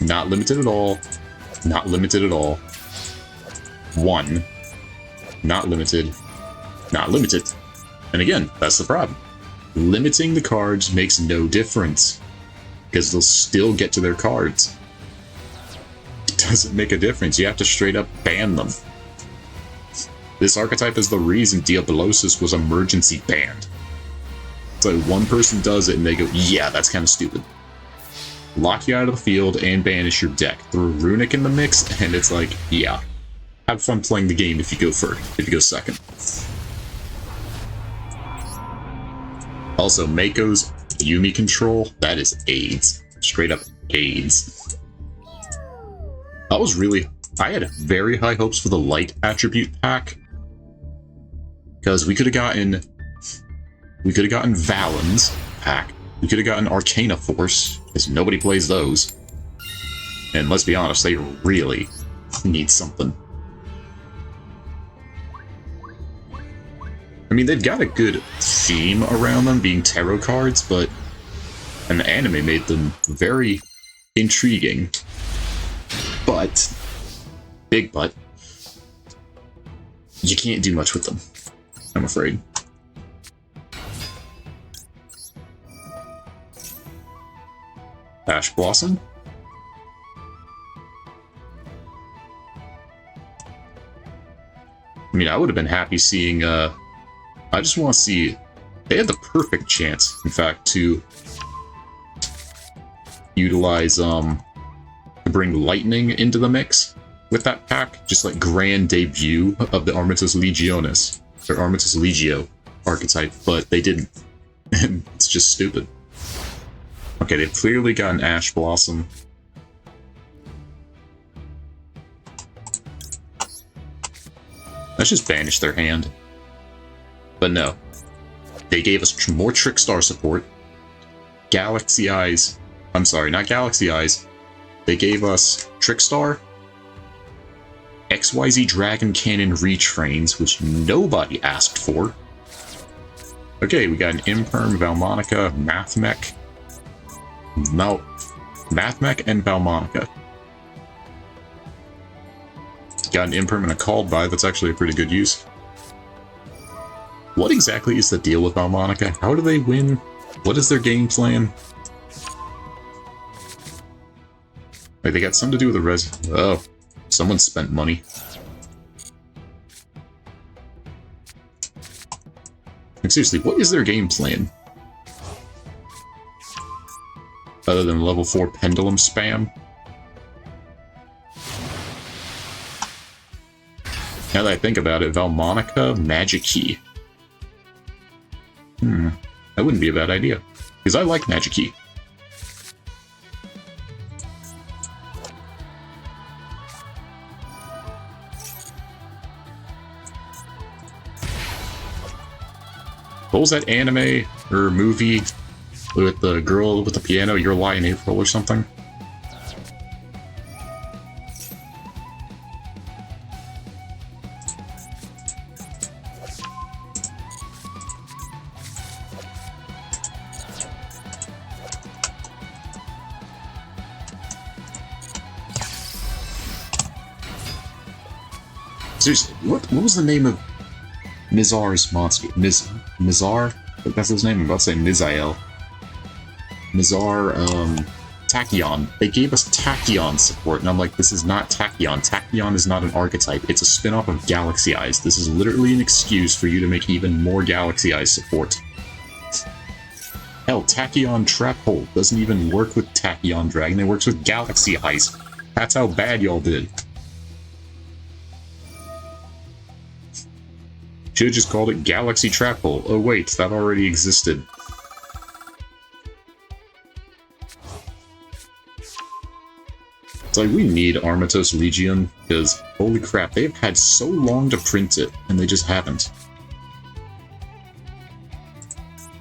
Not limited at all. Not limited at all. 1. Not limited. Not limited. And again, that's the problem. Limiting the cards makes no difference, because they'll still get to their cards. It doesn't make a difference. You have to straight up ban them. This archetype is the reason Diablosis was emergency banned. So one person does it and they go, yeah, that's kind of stupid. Lock you out of the field and banish your deck. Throw Runic in the mix and it's like, yeah. Have fun playing the game if you go first, if you go second. Also, Mako's Yumi control, that is AIDS. Straight up AIDS. I had very high hopes for the light attribute pack. Because we could have gotten Valen's pack. We could have gotten Arcana Force, because nobody plays those. And let's be honest, they really need something. I mean, they've got a good theme around them being tarot cards, but an anime made them very intriguing. But, big but, you can't do much with them, I'm afraid. Ash Blossom? I mean, I would have been happy seeing, I just want to see... They had the perfect chance, in fact, to utilize, to bring Lightning into the mix with that pack. Just like grand debut of the Armatus Legionis, or Armatus Legio archetype, but they didn't. And it's just stupid. Okay, they've clearly got an Ash Blossom. Let's just banish their hand. But no. They gave us more Trickstar support. Galaxy Eyes. I'm sorry, not Galaxy Eyes. They gave us Trickstar, XYZ Dragon Cannon Retrains, which nobody asked for. Okay, we got an Imperm, Valmonica, Mathmech. Mathmech and Valmonica. Got an Imperm and a Called By, that's actually a pretty good use. What exactly is the deal with Valmonica? How do they win? What is their game plan? Like, they got something to do with the res... Oh, someone spent money. Like, seriously, what is their game plan? Other than level 4 Pendulum spam? Now that I think about it, Valmonica, Magic Key. That wouldn't be a bad idea. Because I like Magic Key. What was that anime or movie with the girl with the piano, Your Lie in April or something? Seriously, what was the name of Mizar's monster? Mizar? That's his name? I'm about to say Mizael. Mizar, Tachyon. They gave us Tachyon support, and I'm like, this is not Tachyon. Tachyon is not an archetype. It's a spin-off of Galaxy Eyes. This is literally an excuse for you to make even more Galaxy Eyes support. Hell, Tachyon Trap Hole doesn't even work with Tachyon Dragon. It works with Galaxy Eyes. That's how bad y'all did. Should've just called it Galaxy Trap Hole. Oh wait, that already existed. It's like, we need Armatos Legion, because holy crap, they've had so long to print it, and they just haven't.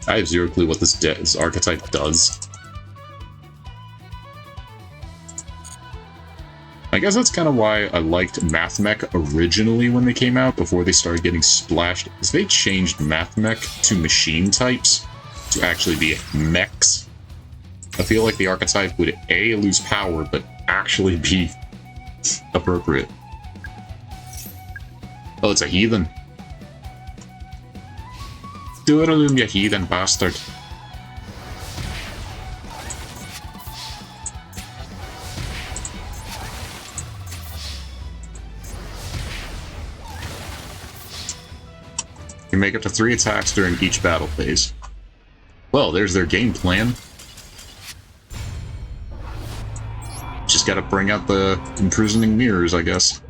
I have zero clue what this archetype does. I guess that's kind of why I liked MathMech originally when they came out, before they started getting splashed, is they changed MathMech to machine types to actually be mechs. I feel like the archetype would A, lose power, but actually be appropriate. Oh, it's a heathen. Duel, you heathen bastard. You make up to 3 attacks during each battle phase. Well, there's their game plan. Just gotta bring out the imprisoning mirrors, I guess.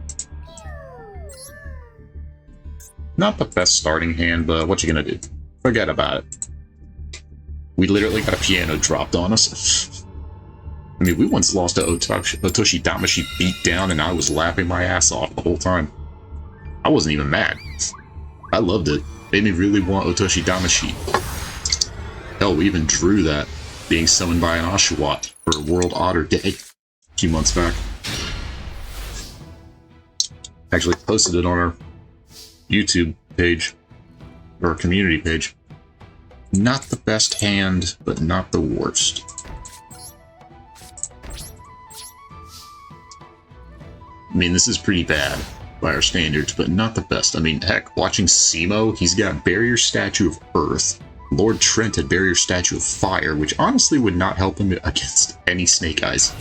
Not the best starting hand, but what you gonna do? Forget about it. We literally got a piano dropped on us. I mean, we once lost to Otoshi Damashi beat down, and I was laughing my ass off the whole time. I wasn't even mad. I loved it. Made me really want Otoshi Damashi. Hell, we even drew that, being summoned by an Oshawott for World Otter Day a few months back. Actually posted it on our YouTube page, or community page. Not the best hand, but not the worst. I mean, this is pretty bad by our standards, but not the best. I mean, heck, watching Simo, he's got Barrier Statue of Earth. Lord Trent had Barrier Statue of Fire, which honestly would not help him against any Snake Eyes.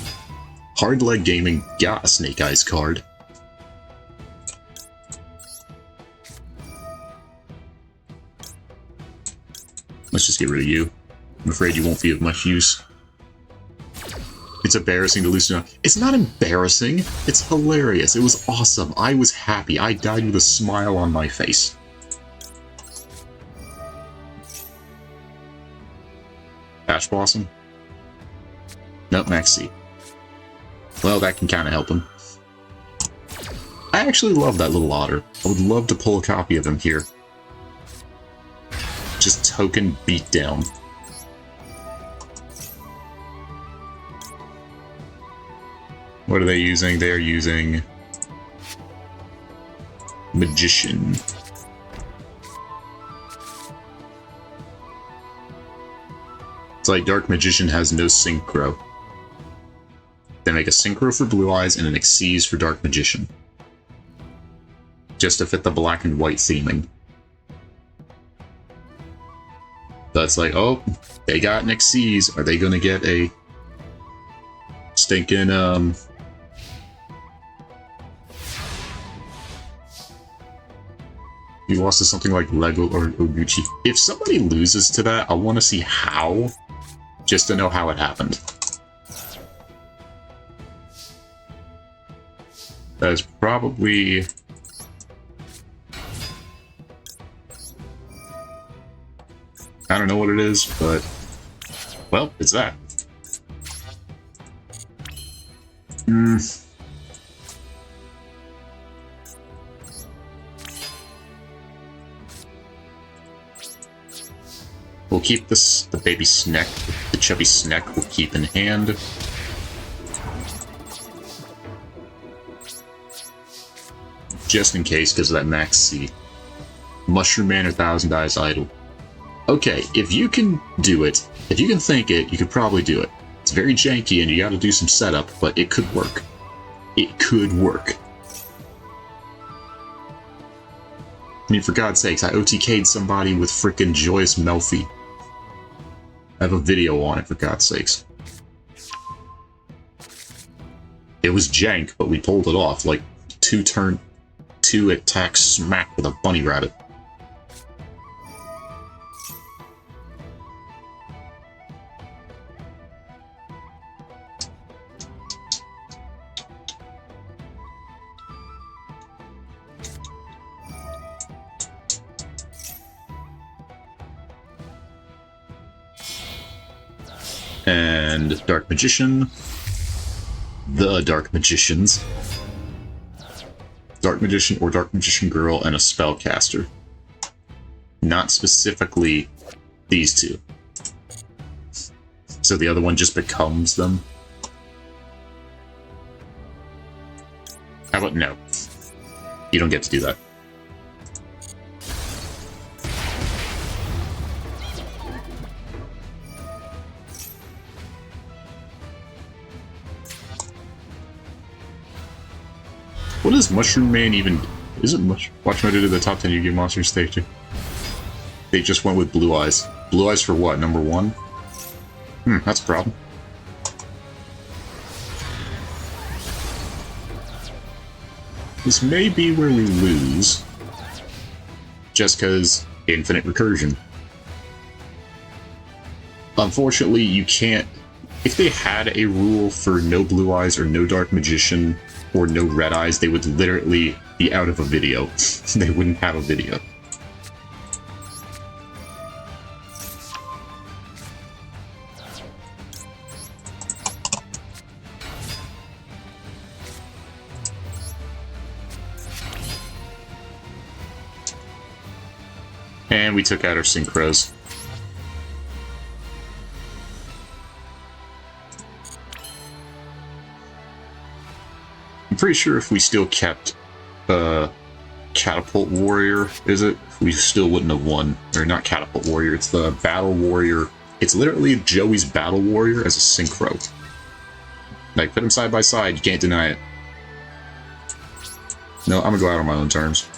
Hard Leg Gaming got a Snake Eyes card. Let's just get rid of you. I'm afraid you won't be of much use. It's embarrassing to lose to... It's not embarrassing. It's hilarious. It was awesome. I was happy. I died with a smile on my face. Ash Blossom? Nope, Maxi. Well, that can kind of help him. I actually love that little otter. I would love to pull a copy of him here. Just token beatdown. What are they using? They're using Magician. It's like Dark Magician has no synchro. They make a synchro for Blue Eyes and an Xyz for Dark Magician. Just to fit the black and white theming. So it's like, oh, they got an Xyz. Are they gonna get a stinking, he lost to something like Lego or Oguchi. If somebody loses to that, I want to see how, just to know how it happened. That is probably... I don't know what it is, but... well, it's that. We'll keep this, the baby Sneck, the chubby Sneck we'll keep in hand. Just in case, because of that Max C. Mushroom Man or Thousand Eyes Idol. Okay, if you can do it, if you can think it, you could probably do it. It's very janky and you gotta do some setup, but it could work. It could work. I mean, for God's sakes, I OTK'd somebody with frickin' Joyous Melfi. I have a video on it, for God's sakes. It was jank, but we pulled it off, like 2 attack smack with a bunny rabbit. And Dark Magician. the Dark Magicians. Dark Magician or Dark Magician Girl and a Spellcaster. Not specifically these two. So the other one just becomes them. How about no? You don't get to do that. What does Mushroom Man even... Isn't Watch Mojo to the top 10 Yu-Gi-Oh! Monsters stage? They just went with Blue Eyes. Blue Eyes for what? Number 1? That's a problem. This may be where we lose. Just because infinite recursion. Unfortunately, you can't... If they had a rule for no Blue Eyes or no Dark Magician or no Red Eyes, they would literally be out of a video. They wouldn't have a video. And we took out our synchros. I'm pretty sure if we still kept Catapult Warrior, is it? We still wouldn't have won. Or not Catapult Warrior, it's the Battle Warrior. It's literally Joey's Battle Warrior as a synchro. Like, put them side by side, you can't deny it. No, I'm gonna go out on my own terms.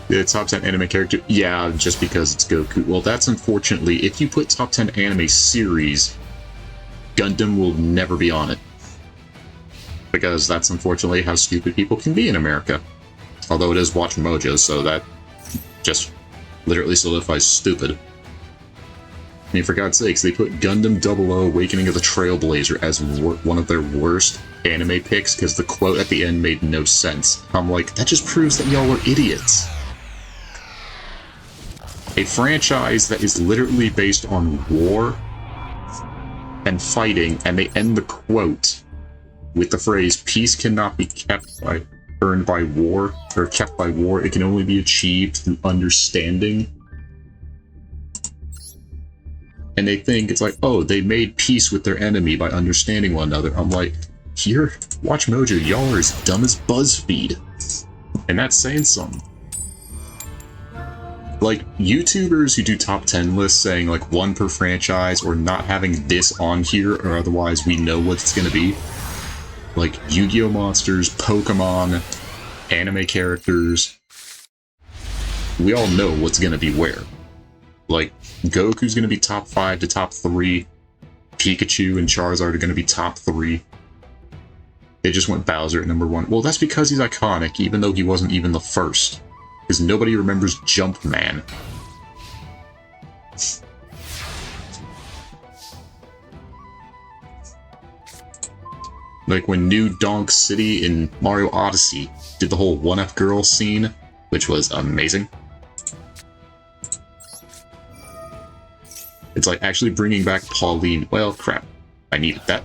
The top 10 anime character? Yeah, just because it's Goku. Well, that's unfortunately, if you put top 10 anime series, Gundam will never be on it. Because that's unfortunately how stupid people can be in America. Although it is Watch Mojo, so that just literally solidifies stupid. I mean, for God's sakes, they put Gundam 00 Awakening of the Trailblazer as one of their worst anime picks because the quote at the end made no sense. I'm like, that just proves that y'all are idiots. A franchise that is literally based on war and fighting, and they end the quote with the phrase, peace cannot be earned by war, or kept by war, it can only be achieved through understanding. And they think it's like, oh, they made peace with their enemy by understanding one another. I'm like, here, Watch Mojo, y'all are as dumb as BuzzFeed. And that's saying something. Like, YouTubers who do top 10 lists saying, like, one per franchise or not having this on here or otherwise we know what it's gonna be. Like, Yu-Gi-Oh! Monsters, Pokemon, anime characters. We all know what's gonna be where. Like, Goku's gonna be top 5 to top 3. Pikachu and Charizard are gonna be top 3. They just went Bowser at number 1. Well, that's because he's iconic, even though he wasn't even the first. Because nobody remembers Jumpman. Like when New Donk City in Mario Odyssey did the whole 1F girl scene, which was amazing. It's like actually bringing back Pauline. Well, crap. I needed that.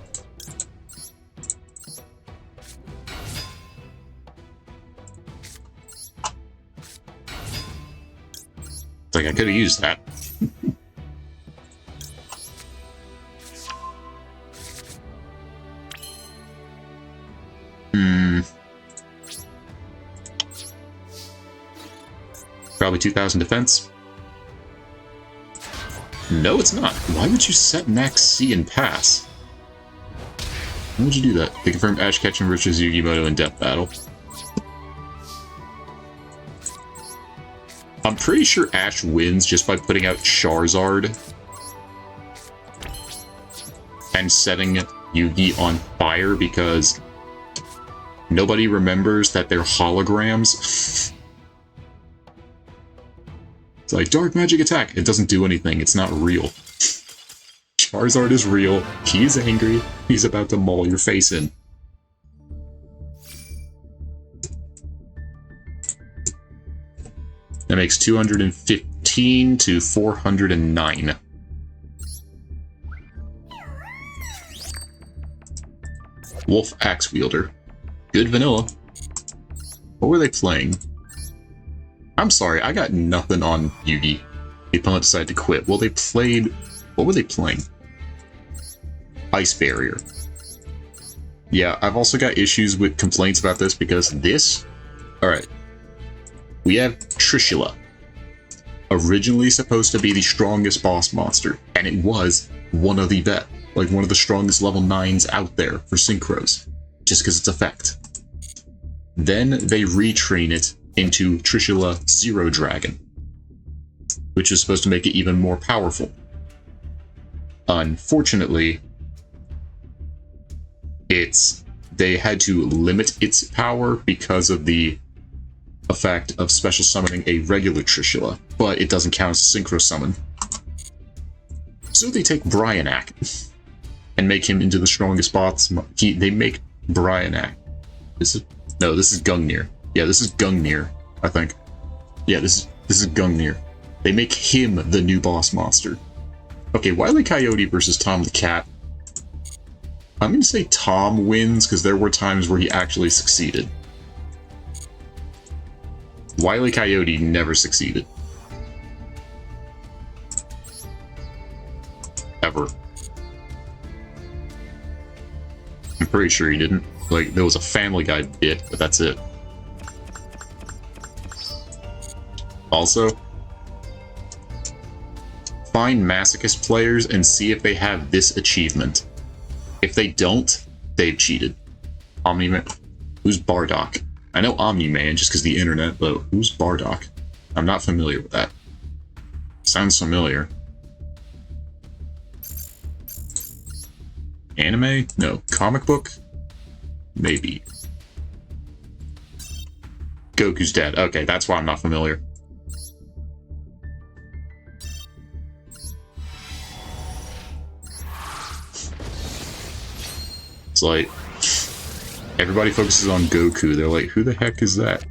Like, I could have used that. Probably 2,000 defense. No, it's not. Why would you set max C and pass? Why would you do that? They confirmed Ash Ketchum versus Yugimoto in Death Battle. I'm pretty sure Ash wins just by putting out Charizard and setting Yugi on fire because nobody remembers that they're holograms. It's like, dark magic attack. It doesn't do anything. It's not real. Charizard is real. He is angry. He's about to maul your face in. That makes 215 to 409. Wolf Axe Wielder. Good vanilla. What were they playing? I'm sorry, I got nothing on Yugi. The opponent decided to quit. Well, they played... What were they playing? Ice Barrier. Yeah, I've also got issues with complaints about this because this... Alright. We have Trishula. Originally supposed to be the strongest boss monster, and it was one of the best. Like one of the strongest level 9s out there for synchros, just because it's effect. Then they retrain it into Trishula Zero Dragon, which is supposed to make it even more powerful. Unfortunately, they had to limit its power because of the effect of special summoning a regular Trishula, but it doesn't count as a synchro summon. So they take Bryanak and make him into the strongest boss. They make Bryanak. This is Gungnir. Yeah, this is Gungnir, I think. Yeah, this is Gungnir. They make him the new boss monster. Okay, Wile E. Coyote versus Tom the Cat. I'm gonna say Tom wins because there were times where he actually succeeded. Wile E. Coyote never succeeded. Ever. I'm pretty sure he didn't. Like, there was a Family Guy bit, but that's it. Also, find Masochist players and see if they have this achievement. If they don't, they've cheated. Omni-Man. Who's Bardock? I know Omni-Man just because the internet, but who's Bardock? I'm not familiar with that. Sounds familiar. Anime? No. Comic book? Maybe. Goku's dead. Okay, that's why I'm not familiar. It's like, everybody focuses on Goku. They're like, who the heck is that?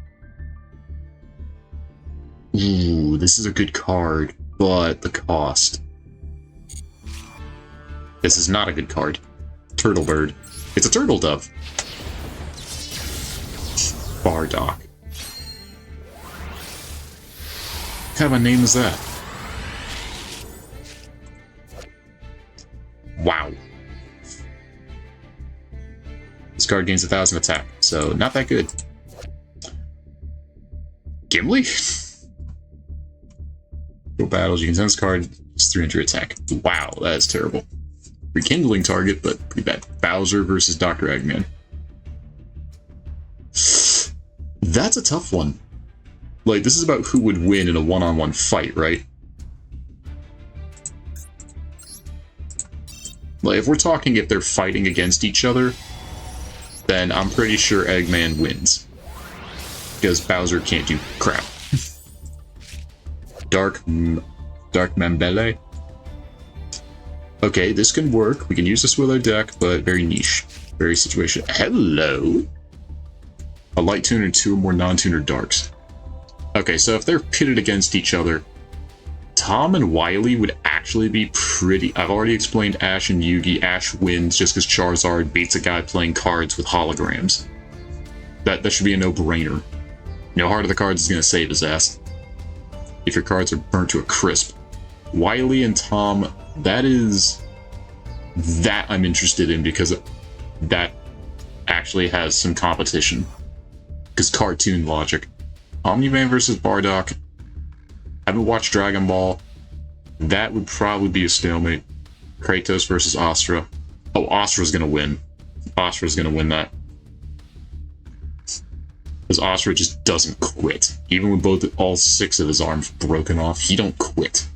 Ooh, this is a good card, but the cost. This is not a good card. Turtle Bird. It's a turtle dove. Bardock. What kind of a name is that? Wow. This card gains 1,000 attack, so not that good. Gimli? Go battles, you can send this card, it's 300 attack. Wow, that is terrible. Rekindling target, but pretty bad. Bowser versus Dr. Eggman. That's a tough one. Like, this is about who would win in a one-on-one fight, right? Like, if we're talking if they're fighting against each other, then I'm pretty sure Eggman wins. Because Bowser can't do crap. Dark Mambele. Okay, this can work. We can use this with our deck, but very niche. Very situation. Hello? A light tuner and 2 or more non-tuner darks. Okay, so if they're pitted against each other, Tom and Wily would actually be pretty... I've already explained Ash and Yugi. Ash wins just because Charizard beats a guy playing cards with holograms. That should be a no-brainer. You know, Heart of the Cards is going to save his ass. If your cards are burnt to a crisp. Wily and Tom, that I'm interested in because that actually has some competition. Because cartoon logic. Omni-Man versus Bardock. Haven't watched Dragon Ball. That would probably be a stalemate. Kratos versus Astra. Oh, Astra's gonna win. Astra's gonna win that. Because Astra just doesn't quit. Even with all 6 of his arms broken off, he don't quit.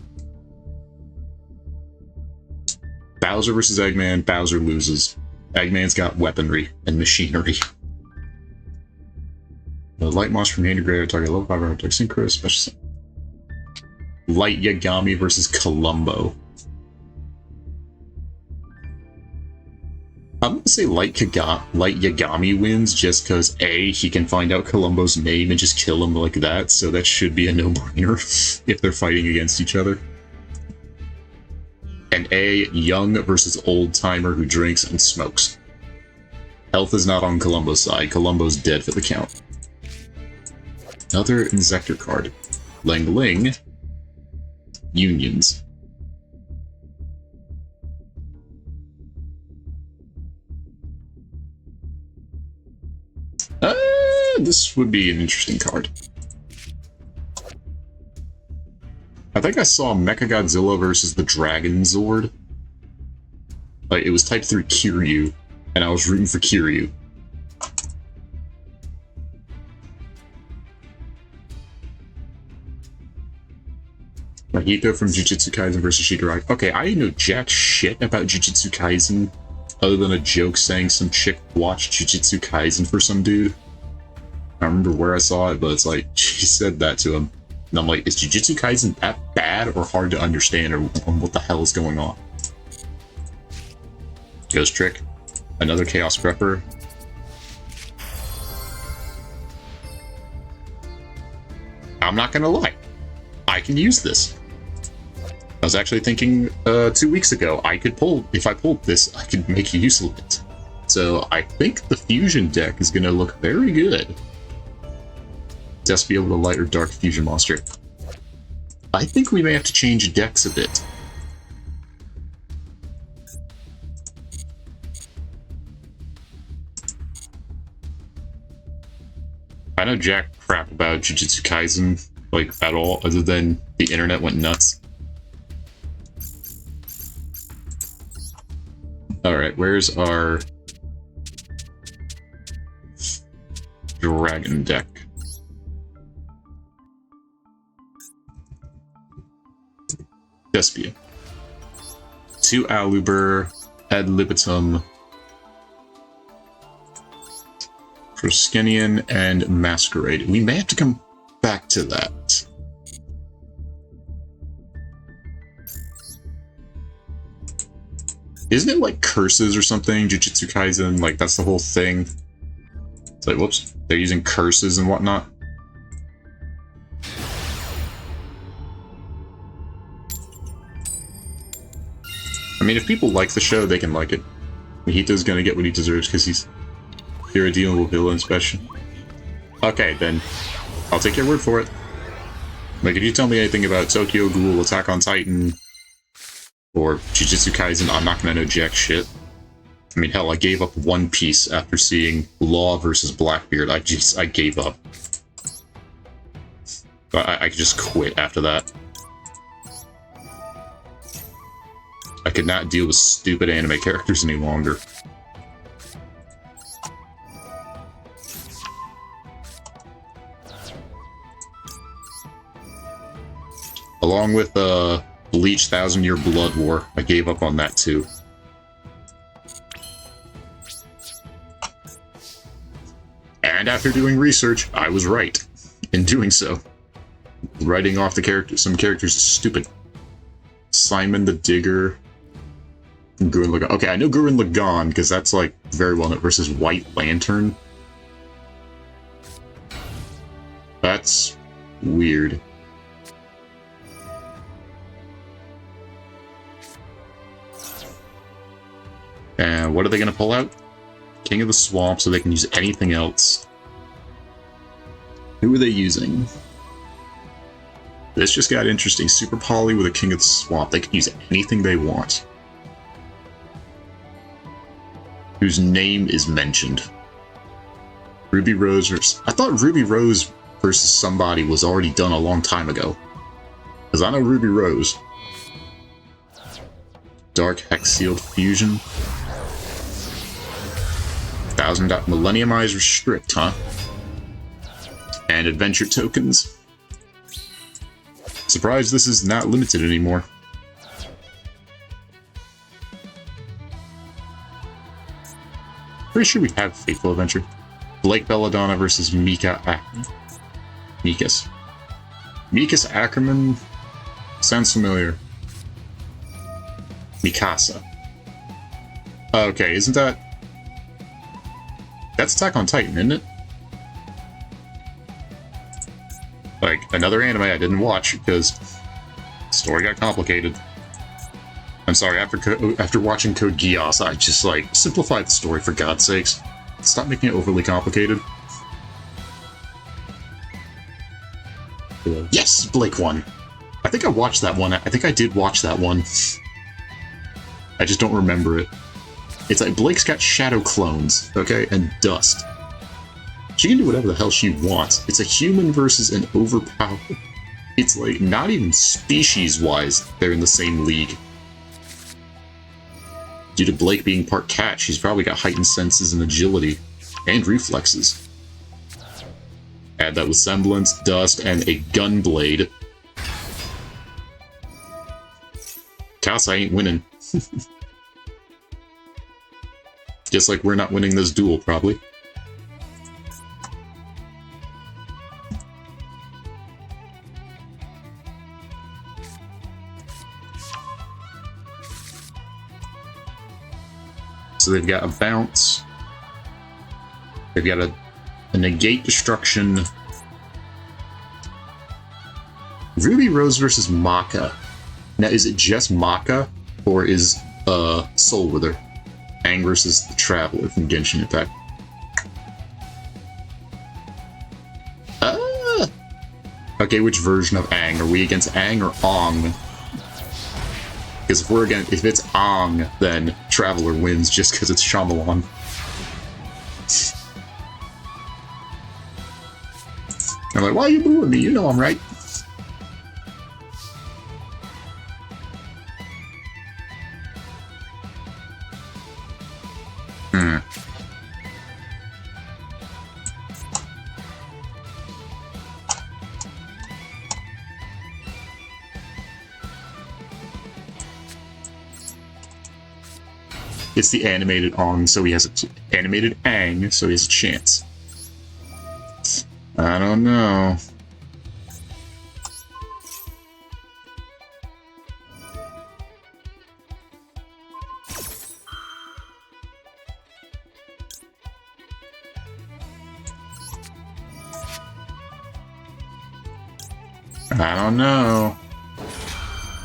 Bowser versus Eggman. Bowser loses. Eggman's got weaponry and machinery. The light monster from the integrator target level 5 attack synchro special. Light Yagami versus Columbo. I'm gonna say Light Yagami wins just because A, he can find out Columbo's name and just kill him like that, so that should be a no-brainer if they're fighting against each other. And A, young versus old-timer who drinks and smokes. Health is not on Columbo's side. Columbo's dead for the count. Another Inzector card. Ling Ling. Unions. This would be an interesting card. I think I saw Mechagodzilla versus the Dragon Zord. Like, it was typed through Kiryu, and I was rooting for Kiryu. Mahito from Jujutsu Kaisen versus Shigaraki. Okay, I didn't know jack shit about Jujutsu Kaisen, other than a joke saying some chick watched Jujutsu Kaisen for some dude. I don't remember where I saw it, but it's like, she said that to him. And I'm like, is Jujutsu Kaisen that bad or hard to understand, or what the hell is going on? Ghost Trick. Another Chaos Prepper. I'm not gonna lie. I can use this. I was actually thinking 2 weeks ago, if I pulled this, I could make use of it. So I think the fusion deck is gonna look very good. Just be able to light or dark fusion monster. I think we may have to change decks a bit. I know jack crap about Jujutsu Kaisen, like, at all, other than the internet went nuts. Alright, where's our dragon deck? Despia. 2 Aluber, Ad Libitum, Proskenian, and Masquerade. We may have to come back to that. Isn't it like curses or something? Jujutsu Kaisen, like that's the whole thing. It's like, whoops, they're using curses and whatnot. I mean, if people like the show, they can like it. Mahito's gonna get what he deserves because he's irredeemable villain special. Okay, then I'll take your word for it. Like, if you tell me anything about Tokyo Ghoul, Attack on Titan, or Jujutsu Kaisen, I'm not gonna know jack shit. I mean, hell, I gave up One Piece after seeing Law versus Blackbeard. I gave up. I just quit after that. I could not deal with stupid anime characters any longer. Along with Bleach 1000 Year Blood War, I gave up on that too. And after doing research, I was right in doing so. Writing off the some characters is stupid. Simon the Digger. Gurren Lagann. Okay, I know Gurren Lagann because that's like very well known versus White Lantern. That's weird. And what are they going to pull out? King of the Swamp, so they can use anything else. Who are they using? This just got interesting. Super Poly with a King of the Swamp. They can use anything they want. Whose name is mentioned. Ruby Rose versus... I thought Ruby Rose versus somebody was already done a long time ago. Because I know Ruby Rose. Dark Hex Sealed Fusion. 1000 Millennium Eyes Restrict, huh? And Adventure Tokens. Surprised this is not limited anymore. Pretty sure we have Fateful Adventure. Blake Belladonna versus Mikas Ackerman. Sounds familiar. Mikasa. Okay, isn't that... That's Attack on Titan, isn't it? Like, another anime I didn't watch because the story got complicated. I'm sorry, after watching Code Geass, I just, like, simplify the story for God's sakes. Stop making it overly complicated. Yes, Blake won. I think I watched that one. I think I did watch that one. I just don't remember it. It's like Blake's got shadow clones, okay, and dust. She can do whatever the hell she wants. It's a human versus an overpowered... It's like, not even species-wise, they're in the same league. Due to Blake being part cat, she's probably got heightened senses and agility. And reflexes. Add that with semblance, dust, and a gun blade. Casa ain't winning. Just like we're not winning this duel, probably. So they've got a bounce. They've got a negate destruction. Ruby Rose versus Maka. Now, is it just Maka, or is Soul Wither? Aang versus the Traveler from Genshin Impact. Okay, which version of Aang? Are we against Aang or Ong? Because if it's Ong, then Traveler wins just because it's Shyamalan. I'm like, why are you booing me? You know I'm right. It's the animated Ong, so he has animated Aang, so he has a chance. I don't know. I don't know.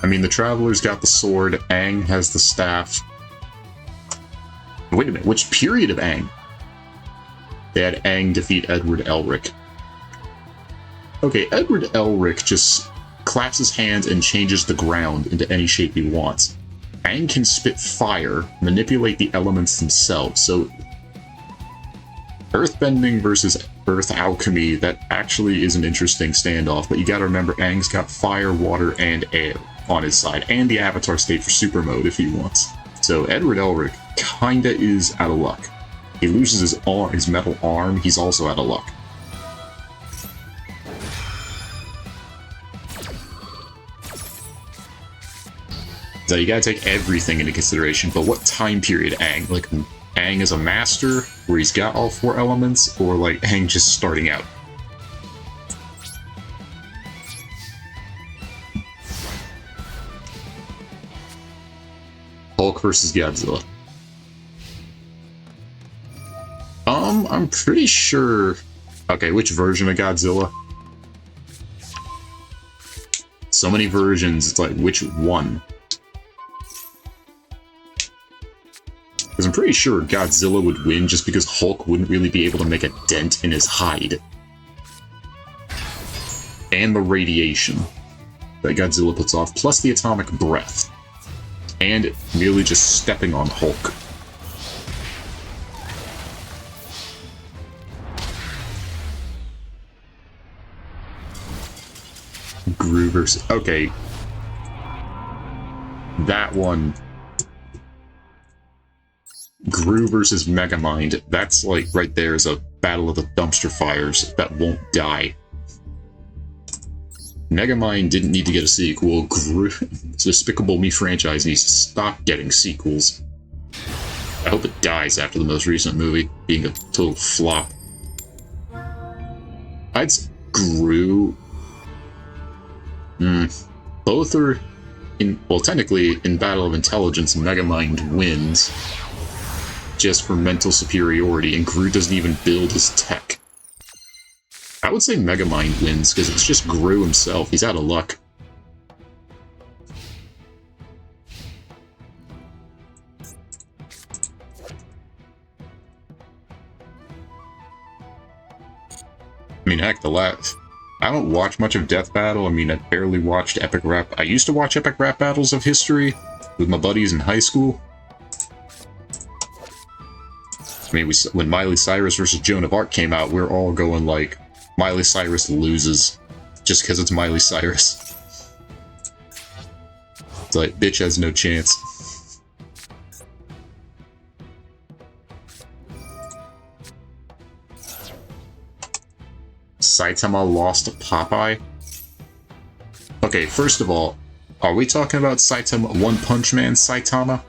I mean, the Traveler's got the sword, Aang has the staff. Wait a minute, which period of Aang? They had Aang defeat Edward Elric. Okay, Edward Elric just claps his hands and changes the ground into any shape he wants. Aang can spit fire, manipulate the elements themselves, so... Earthbending versus Earth Alchemy, that actually is an interesting standoff, but you gotta remember Aang's got fire, water, and air on his side, and the Avatar state for Super Mode if he wants. So Edward Elric kinda is out of luck. He loses his metal arm, he's also out of luck. So you gotta take everything into consideration, but what time period Aang? Like, Aang is a master, where he's got all 4 elements, or like Aang just starting out? Hulk versus Godzilla. I'm pretty sure... Okay, which version of Godzilla? So many versions, it's like, which one? Because I'm pretty sure Godzilla would win just because Hulk wouldn't really be able to make a dent in his hide. And the radiation that Godzilla puts off, plus the atomic breath. And merely just stepping on Hulk. Gru versus... Okay. That one... Gru versus Megamind. That's like right there is a battle of the dumpster fires that won't die. Megamind didn't need to get a sequel. Gru, Despicable Me franchise needs to stop getting sequels. I hope it dies after the most recent movie being a total flop. I'd say Gru. Both are well, technically, in Battle of Intelligence, Megamind wins just for mental superiority, and Groot doesn't even build his tech. I would say Megamind wins, because it's just Gru himself. He's out of luck. I mean, heck, I don't watch much of Death Battle. I mean, I barely watched Epic Rap. I used to watch Epic Rap Battles of History with my buddies in high school. I mean, when Miley Cyrus versus Joan of Arc came out, we were all going like, Miley Cyrus loses just because it's Miley Cyrus. It's like, bitch has no chance. Saitama lost to Popeye? Okay, first of all, are we talking about Saitama One Punch Man Saitama?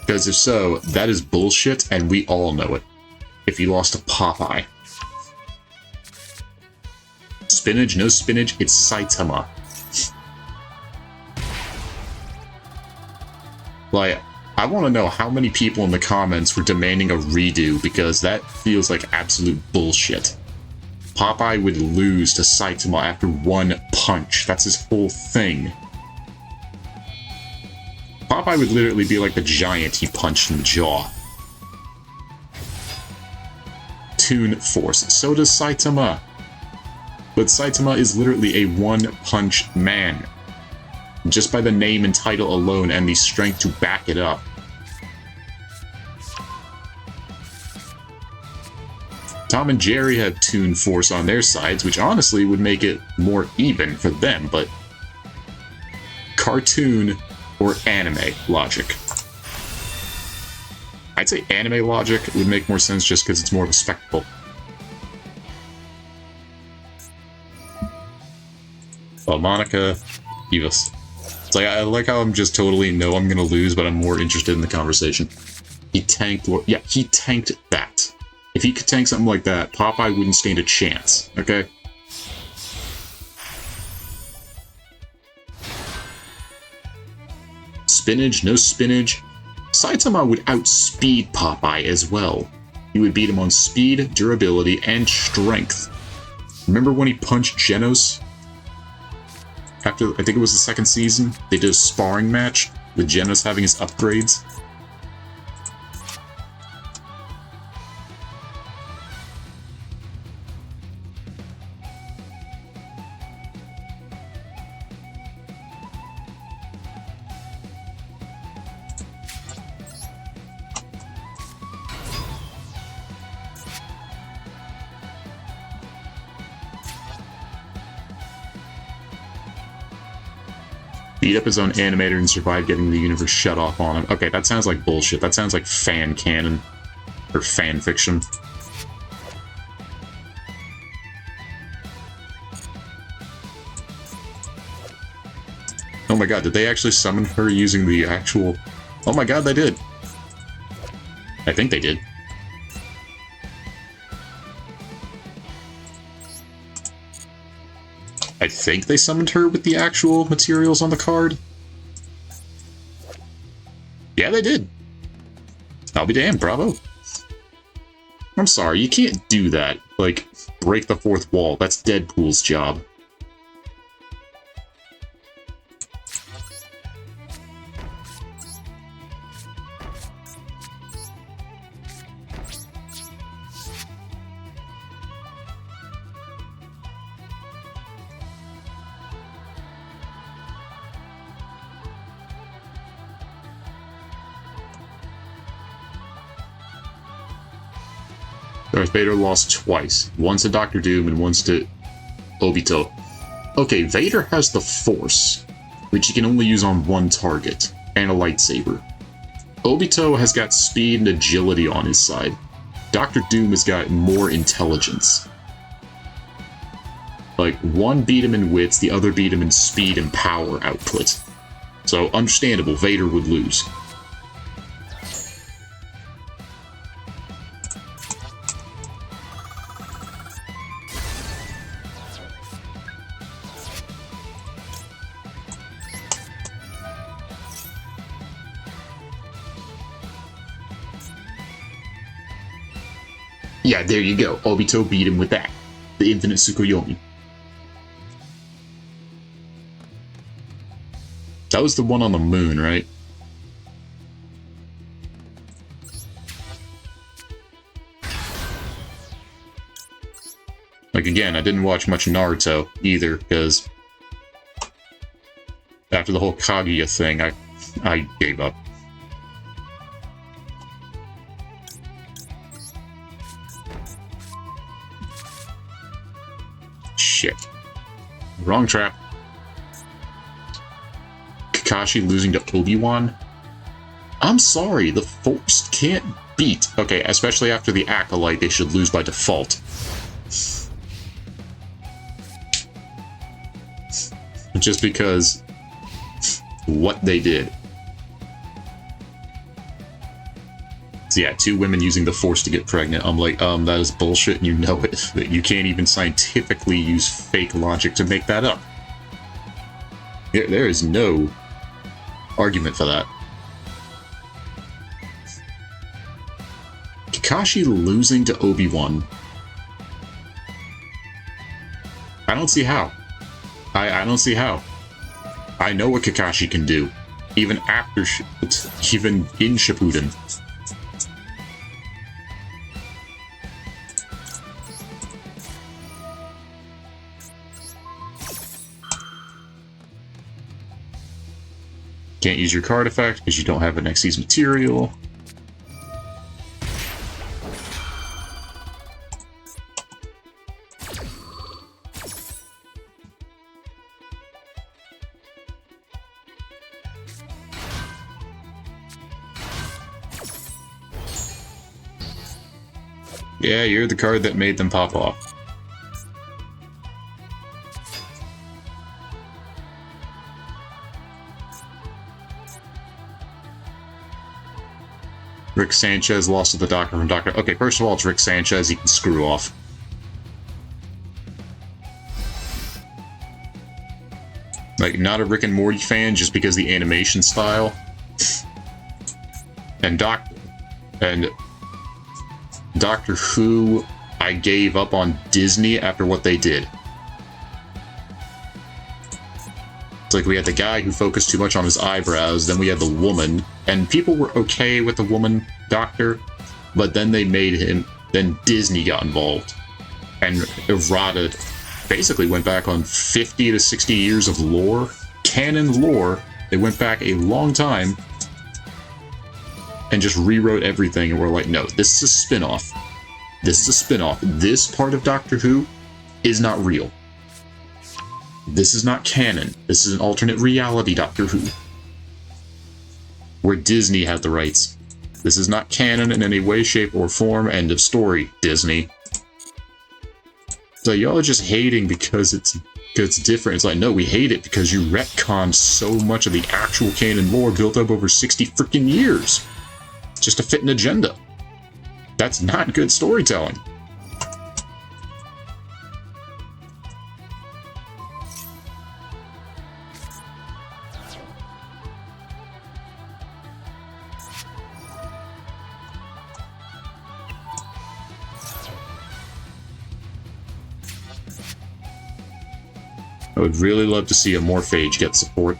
Because if so, that is bullshit, and we all know it. If you lost to Popeye. Spinach, no spinach, it's Saitama. Like, I want to know how many people in the comments were demanding a redo, because that feels like absolute bullshit. Popeye would lose to Saitama after one punch. That's his whole thing. Popeye would literally be like the giant he punched in the jaw. Toon Force. So does Saitama. But Saitama is literally a one-punch man. Just by the name and title alone and the strength to back it up. Tom and Jerry had Toon Force on their sides, which honestly would make it more even for them, but cartoon or anime logic. I'd say anime logic would make more sense just because it's more of a spectacle. Well, Monica, Evas. It's like, I like how I'm just totally know I'm gonna lose, but I'm more interested in the conversation. He tanked, yeah, he tanked that. If he could tank something like that, Popeye wouldn't stand a chance, okay? Spinach, no spinach. Saitama would outspeed Popeye as well. He would beat him on speed, durability, and strength. Remember when he punched Genos? After, I think it was the second season, they did a sparring match with Genos having his upgrades. Beat up his own animator and survive getting the universe shut off on him. Okay, that sounds like bullshit. That sounds like fan canon. Or fan fiction. Oh my god, did they actually summon her using the actual... Oh my god, they did. I think they did. I think they summoned her with the actual materials on the card. Yeah, they did. I'll be damned, bravo. I'm sorry, you can't do that. Like, break the fourth wall. That's Deadpool's job. Darth Vader lost twice. Once to Dr. Doom and once to Obito. Okay, Vader has the Force, which he can only use on one target, and a lightsaber. Obito has got speed and agility on his side. Dr. Doom has got more intelligence. Like, one beat him in wits, the other beat him in speed and power output. So, understandable, Vader would lose. Yeah, there you go. Obito beat him with that. The infinite Tsukuyomi. That was the one on the moon, right? Like, again, I didn't watch much Naruto either, because after the whole Kaguya thing, I gave up. Shit. Wrong trap. Kakashi losing to Obi-Wan? I'm sorry, the Force can't beat. Okay, especially after the Acolyte, they should lose by default. Just because what they did. So yeah, 2 women using the Force to get pregnant. I'm like, that is bullshit and you know it. You can't even scientifically use fake logic to make that up. There is no argument for that. Kakashi losing to Obi-Wan. I don't see how. I don't see how. I know what Kakashi can do, even after, even in Shippuden. Can't use your card effect because you don't have an Xyz material. Yeah, you're the card that made them pop off. Rick Sanchez lost to the Doctor from Doctor... Okay, first of all, it's Rick Sanchez. He can screw off. Like, not a Rick and Morty fan just because the animation style. And Doctor Who, I gave up on Disney after what they did. It's like we had the guy who focused too much on his eyebrows, then we had the woman, and people were okay with the woman doctor, but then they made him, then Disney got involved, and eroded, basically went back on 50 to 60 years of lore, canon lore. They went back a long time, and just rewrote everything, and we're like, no, this is a spin-off. This is a spin-off. This part of Doctor Who is not real. This is not canon. This is an alternate reality Doctor Who, where Disney had the rights. This is not canon in any way, shape, or form. End of story, Disney. So y'all are just hating because it's different. It's like, no, we hate it because you retconned so much of the actual canon lore built up over 60 freaking years just to fit an agenda. That's not good storytelling. I would really love to see a Morphage get support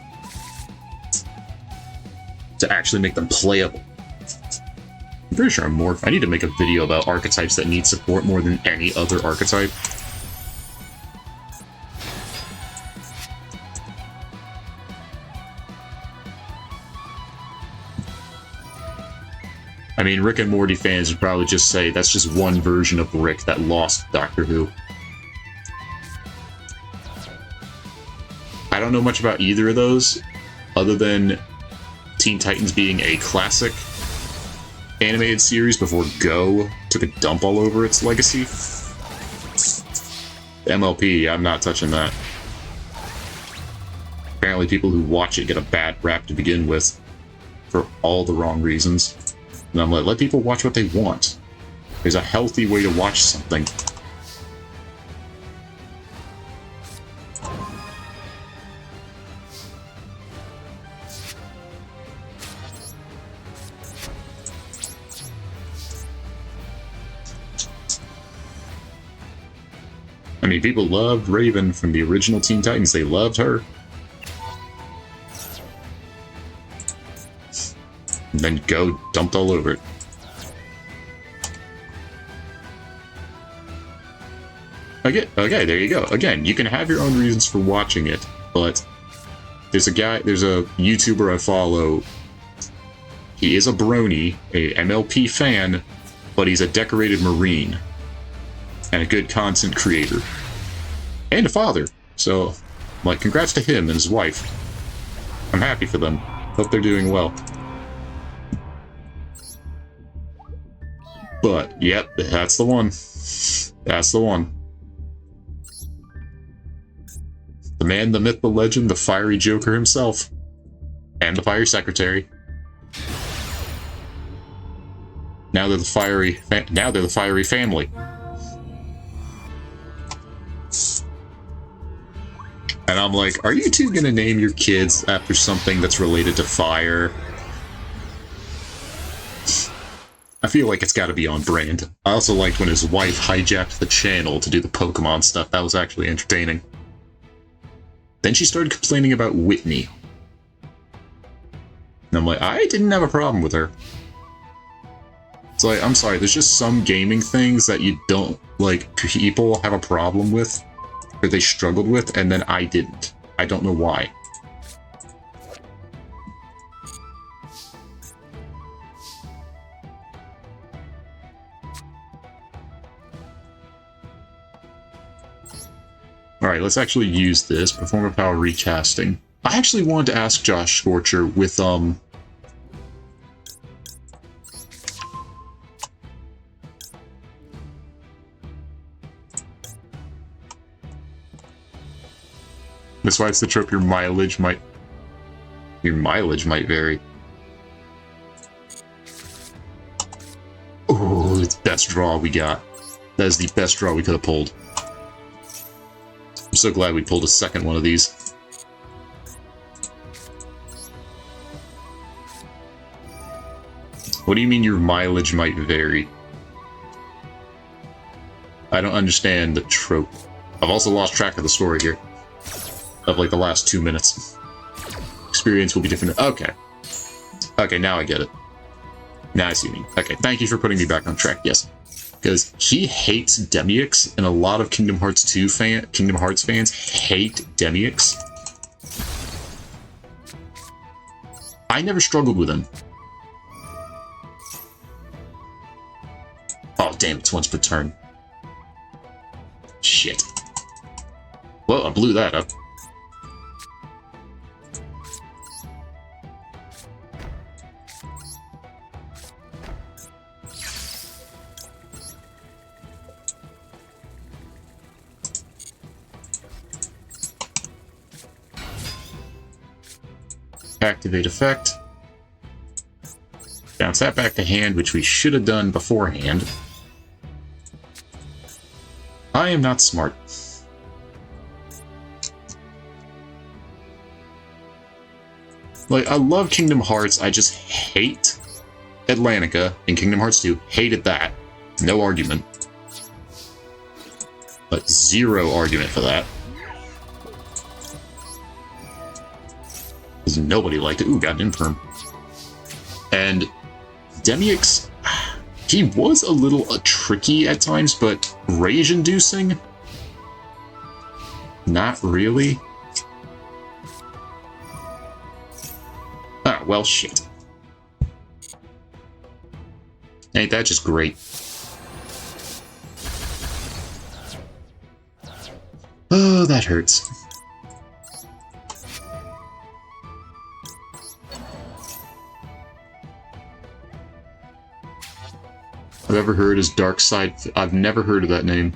to actually make them playable. I'm pretty sure I need to make a video about archetypes that need support more than any other archetype. I mean, Rick and Morty fans would probably just say that's just one version of Rick that lost Doctor Who. I don't know much about either of those, other than Teen Titans being a classic animated series before Go took a dump all over its legacy. MLP, I'm not touching that. Apparently people who watch it get a bad rap to begin with for all the wrong reasons. And I'm like, let people watch what they want. There's a healthy way to watch something. mean, people loved Raven from the original Teen Titans. They loved her. And then Go dumped all over it. Okay, there you go. Again, you can have your own reasons for watching it, but there's a YouTuber I follow. He is a brony, a MLP fan, but he's a decorated Marine and a good content creator and a father. So, like, congrats to him and his wife. I'm happy for them. Hope they're doing well. But, yep, that's the one. That's the one. The man, the myth, the legend, the fiery Joker himself. And the fire secretary. Now they're the fiery family. And I'm like, are you two gonna name your kids after something that's related to fire? I feel like it's gotta be on brand. I also liked when his wife hijacked the channel to do the Pokemon stuff. That was actually entertaining. Then she started complaining about Whitney. And I'm like, I didn't have a problem with her. It's like, I'm sorry, there's just some gaming things that you don't, like, people have a problem with, or they struggled with, and then I didn't. I don't know why. Alright, let's actually use this. Performer power recasting. I actually wanted to ask Josh Scorcher with, That's why it's the trope your mileage might vary. Oh, it's the best draw we got. That is the best draw we could have pulled. I'm so glad we pulled a second one of these. What do you mean your mileage might vary? I don't understand the trope. I've also lost track of the story here. Of like the last 2 minutes. Experience will be different. Okay. Okay, now I get it. Now I see me. Okay, thank you for putting me back on track. Yes. Because he hates Demyx, and a lot of Kingdom Hearts fans hate Demyx. I never struggled with him. Oh, damn, it's once per turn. Shit. Well, I blew that up. Activate effect. Bounce that back to hand, which we should have done beforehand. I am not smart. Like, I love Kingdom Hearts, I just hate Atlantica in Kingdom Hearts 2. Hated that. No argument. But zero argument for that. Because nobody liked it. Ooh, got an infirm. And Demyx, he was a little tricky at times, but rage-inducing? Not really. Ah, well, shit. Ain't that just great? Oh, that hurts. I've ever heard is Dark Side. I've never heard of that name.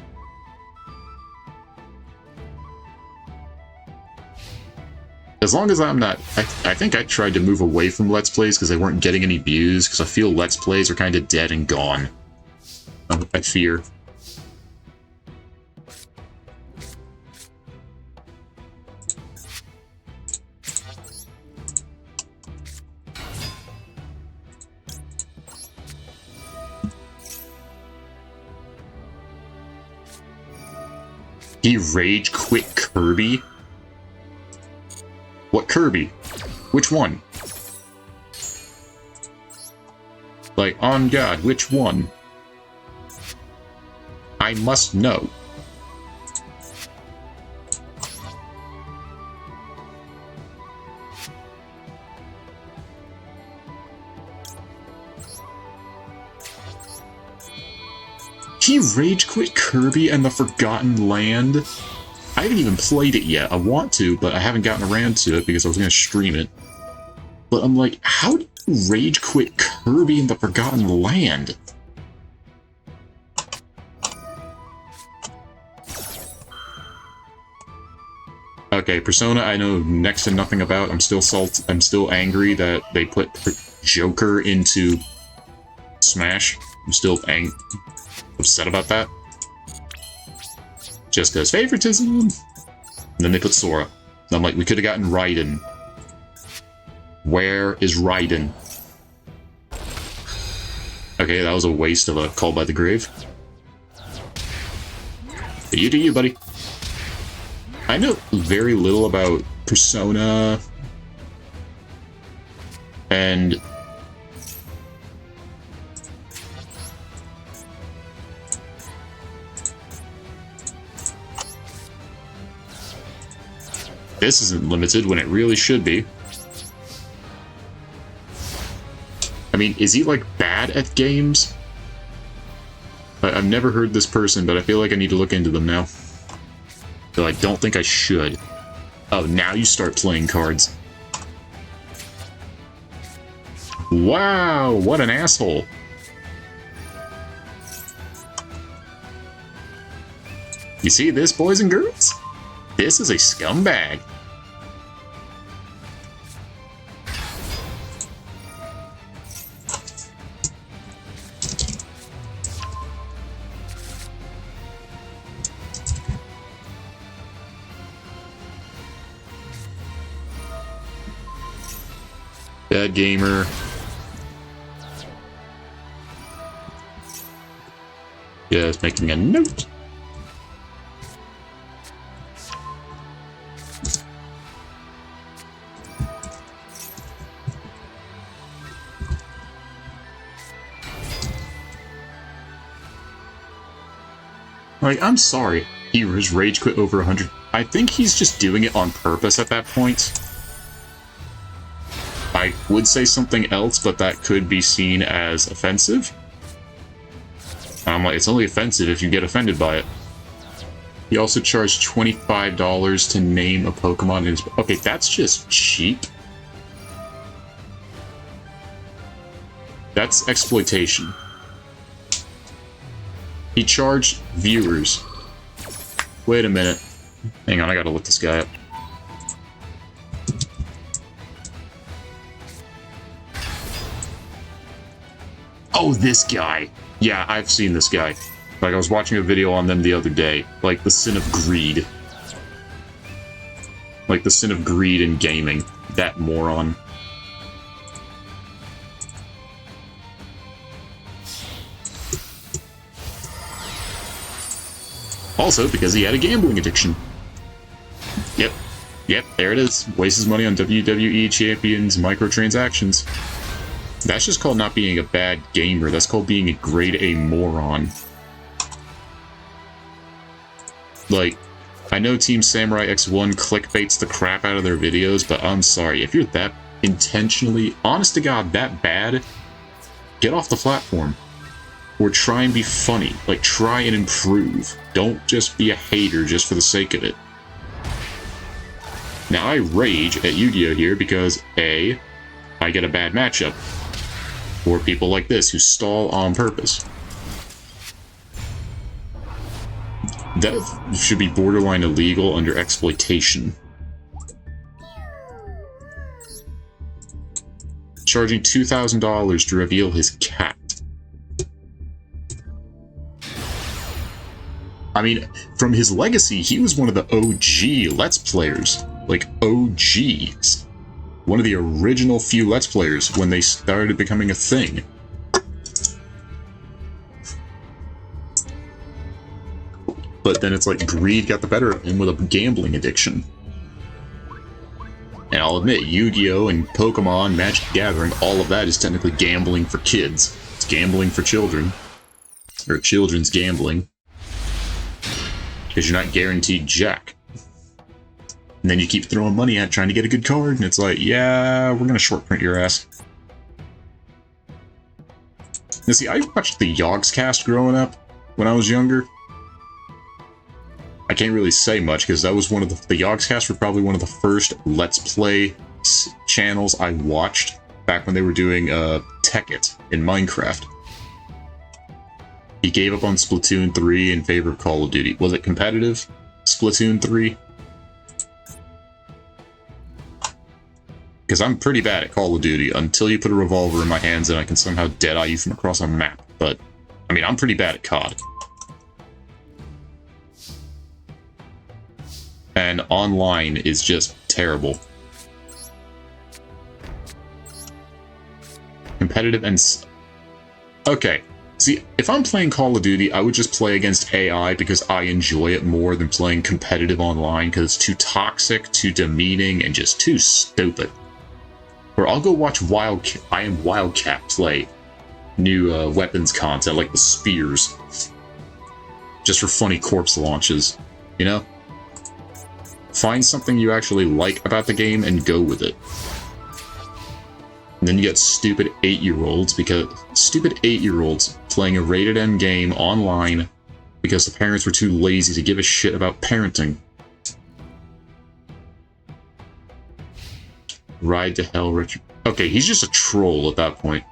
As long as I'm not... I think I tried to move away from Let's Plays because they weren't getting any views, because I feel Let's Plays are kind of dead and gone. I fear. He rage quit Kirby? What Kirby? Which one? Like, on God, which one? I must know. He rage quit Kirby and the Forgotten Land? I haven't even played it yet. I want to, but I haven't gotten around to it because I was going to stream it. But I'm like, how do you rage quit Kirby and the Forgotten Land? Okay, Persona I know next to nothing about. I'm still angry that they put Joker into Smash. I'm still upset about that. Just because favoritism. And then they put Sora. And I'm like, we could have gotten Raiden. Where is Raiden? Okay, that was a waste of a Call by the Grave. But you do you, buddy. I know very little about Persona and this isn't limited when it really should be. I mean, is he like bad at games? I've never heard this person, but I feel like I need to look into them now. Though I don't think I should. Oh, now you start playing cards. Wow, what an asshole. You see this, boys and girls? This is a scumbag. Bad gamer. Just making a note. Like, I'm sorry. He has rage quit over 100. I think he's just doing it on purpose at that point. I would say something else, but that could be seen as offensive. I'm like, it's only offensive if you get offended by it. He also charged $25 to name a Pokemon in his... Okay, that's just cheap. That's exploitation. He charged viewers. Wait a minute. Hang on, I gotta look this guy up. Oh, this guy. Yeah, I've seen this guy. Like, I was watching a video on them the other day. Like, the sin of greed. Like, the sin of greed in gaming. That moron. Also, because he had a gambling addiction. Yep, there it is. Wastes his money on WWE champions, microtransactions. That's just called not being a bad gamer. That's called being a grade A moron. Like, I know Team Samurai X1 clickbaits the crap out of their videos, but I'm sorry. If you're that intentionally, honest to God, that bad, get off the platform. Or try and be funny. Like, try and improve. Don't just be a hater just for the sake of it. Now, I rage at Yu-Gi-Oh! Here because, A, I get a bad matchup. Or people like this who stall on purpose. That should be borderline illegal under exploitation. Charging $2,000 to reveal his cat. I mean, from his legacy, he was one of the OG Let's Players. Like, OGs. One of the original few Let's Players when they started becoming a thing. But then it's like greed got the better of him with a gambling addiction. And I'll admit, Yu-Gi-Oh! And Pokemon, Magic the Gathering, all of that is technically gambling for kids. It's gambling for children. Or children's gambling. Because you're not guaranteed jack. And then you keep throwing money at trying to get a good card, and it's like, yeah, we're gonna short print your ass. Now see, I watched the Yogscast growing up when I was younger. I can't really say much because that was one of the Yogscast were probably one of the first Let's Play channels I watched back when they were doing Tekkit in Minecraft. He gave up on Splatoon 3 in favor of Call of Duty. Was it competitive? Splatoon 3? Because I'm pretty bad at Call of Duty until you put a revolver in my hands and I can somehow deadeye you from across a map. But, I mean, I'm pretty bad at COD. And online is just terrible. Competitive and... Okay. See, if I'm playing Call of Duty, I would just play against AI because I enjoy it more than playing competitive online because it's too toxic, too demeaning, and just too stupid. Or I'll go watch I Am Wildcat play new weapons content, like the spears. Just for funny corpse launches, you know? Find something you actually like about the game and go with it. And then you get stupid 8-year-olds playing a rated M game online because the parents were too lazy to give a shit about parenting. Ride to Hell, Richard. Okay, he's just a troll at that point.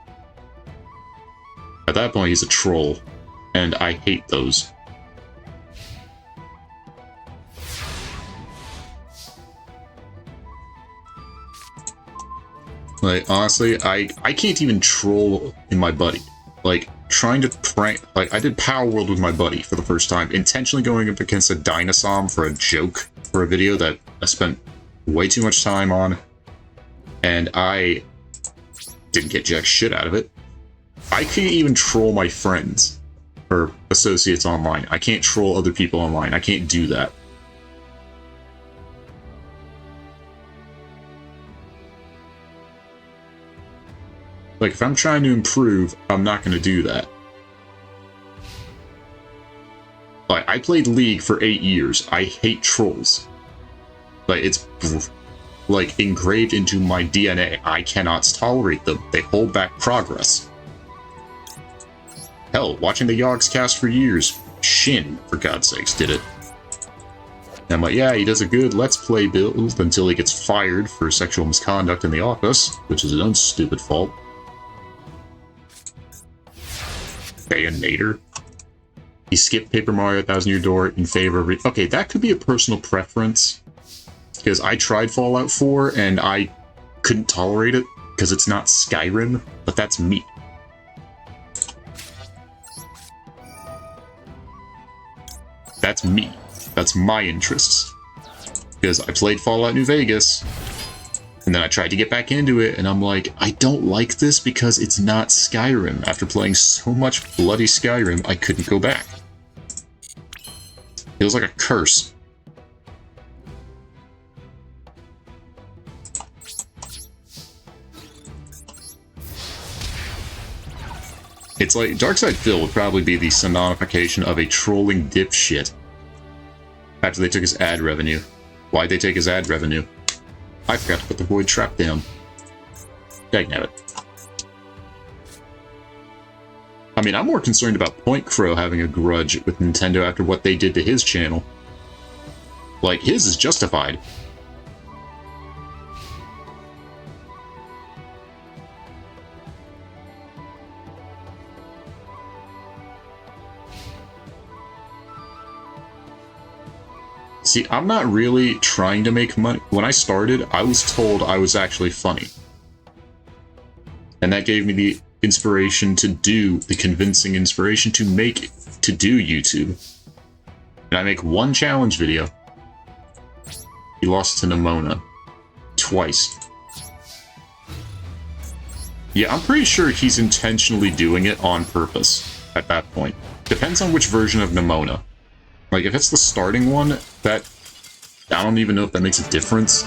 At that point, he's a troll. And I hate those. Like, honestly, I can't even troll in my buddy. Like, trying to prank... Like, I did Power World with my buddy for the first time, intentionally going up against a Dinosaur for a joke, for a video that I spent way too much time on, and I didn't get jack shit out of it. I can't even troll my friends, or associates online. I can't troll other people online. I can't do that. Like, if I'm trying to improve, I'm not going to do that. Like, I played League for 8 years. I hate trolls. Like, it's, like, engraved into my DNA. I cannot tolerate them. They hold back progress. Hell, watching the Yogscast for years. Shin, for God's sakes, did it. And I'm like, yeah, he does a good Let's Play build until he gets fired for sexual misconduct in the office, which is his own stupid fault. Bayonator. He skipped Paper Mario 1000 Year Door in favor of... Okay, that could be a personal preference. Because I tried Fallout 4 and I couldn't tolerate it because it's not Skyrim, but that's me. That's me. That's my interests. Because I played Fallout New Vegas, and then I tried to get back into it, and I'm like, I don't like this because it's not Skyrim. After playing so much bloody Skyrim, I couldn't go back. It was like a curse. It's like, Darkside Phil would probably be the sononification of a trolling dipshit. After they took his ad revenue. Why'd they take his ad revenue? I forgot to put the void trap down. Dagnabbit. I mean, I'm more concerned about Point Crow having a grudge with Nintendo after what they did to his channel. Like, his is justified. See, I'm not really trying to make money. When I started, I was told I was actually funny. And that gave me the inspiration to do, the convincing inspiration to do YouTube. And I make one challenge video. He lost to Nimona. Twice. Yeah, I'm pretty sure he's intentionally doing it on purpose at that point. Depends on which version of Nimona. Like, if it's the starting one, that... I don't even know if that makes a difference.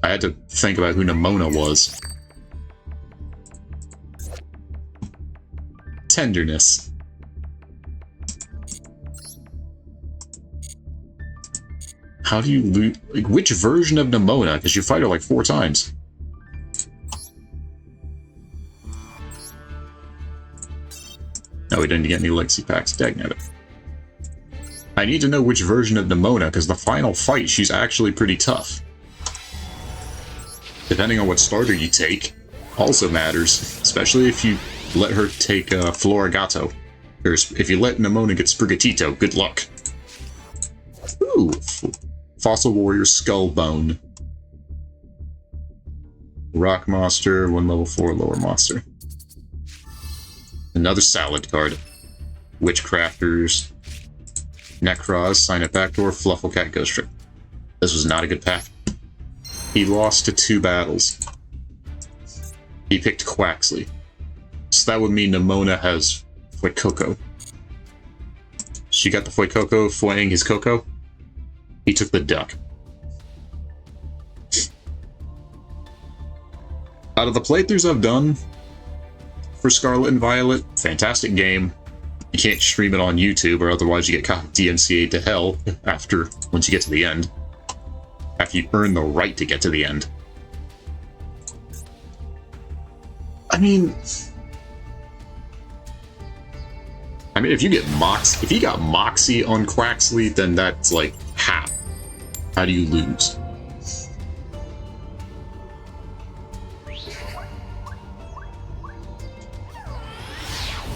I had to think about who Nimona was. Tenderness. How do you lose? Like, which version of Nimona? Because you fight her like 4 times. No, we didn't get any legacy packs. Dagnabbit. I need to know which version of Nimona, because the final fight, she's actually pretty tough. Depending on what starter you take, also matters, especially if you let her take Florigato. Or if you let Nimona get Sprigatito, good luck. Ooh, Fossil Warrior Skullbone. Rock Monster, 1 level 4 lower monster. Another salad card. Witchcrafters. Necros, Sign It Backdoor, Flufflecat, Ghost Trick. This was not a good pack. He lost to 2 battles. He picked Quaxley. So that would mean Nimona has Fuecoco. She got the Fuecoco, foying his Coco. He took the duck. Out of the playthroughs I've done for Scarlet and Violet, fantastic game. You can't stream it on YouTube, or otherwise you get DMCA'd to hell once you get to the end. After you earn the right to get to the end. I mean, if you get if you got Moxie on Quaxley, then that's like half. How do you lose?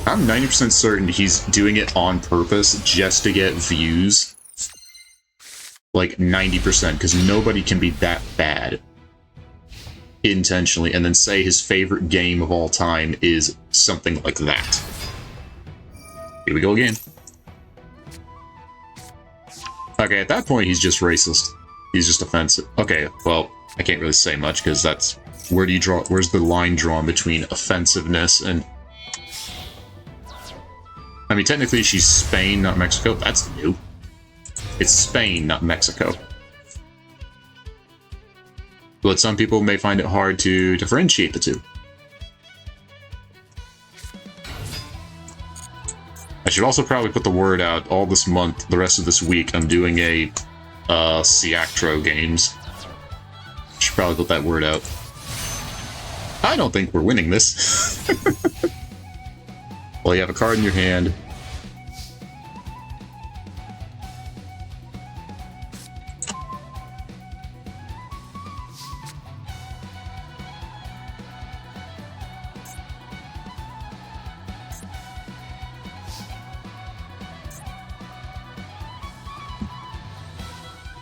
I'm 90% certain he's doing it on purpose just to get views. Like 90%, because nobody can be that bad intentionally and then say his favorite game of all time is something like that. Here we go again. Okay, at that point he's just racist. He's just offensive. Okay, well, I can't really say much because that's where do you draw? Where's the line drawn between offensiveness and? I mean, technically she's Spain, not Mexico. That's new. It's Spain, not Mexico. But some people may find it hard to differentiate the two. I should also probably put the word out all this month, the rest of this week. I'm doing a Ciactro games. Should probably put that word out. I don't think we're winning this. Well, you have a card in your hand.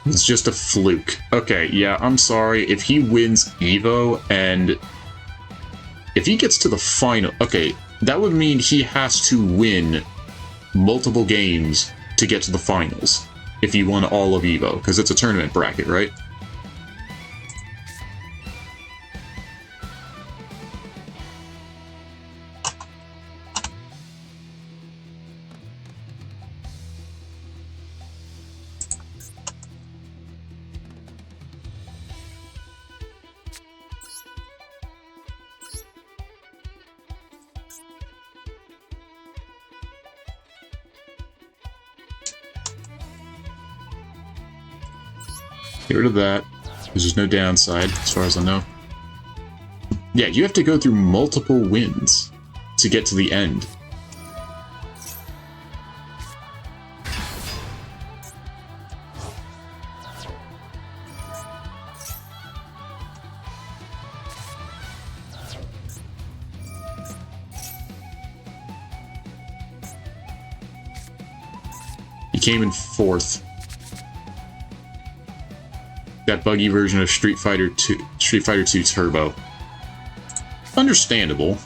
It's just a fluke. Okay, yeah, I'm sorry. If he wins Evo and if he gets to the final, okay, that would mean he has to win multiple games to get to the finals if he won all of Evo, because it's a tournament bracket, right? Get rid of that, because there's no downside, as far as I know. Yeah, you have to go through multiple wins to get to the end. He came in 4th. That buggy version of Street Fighter 2 Turbo. Understandable.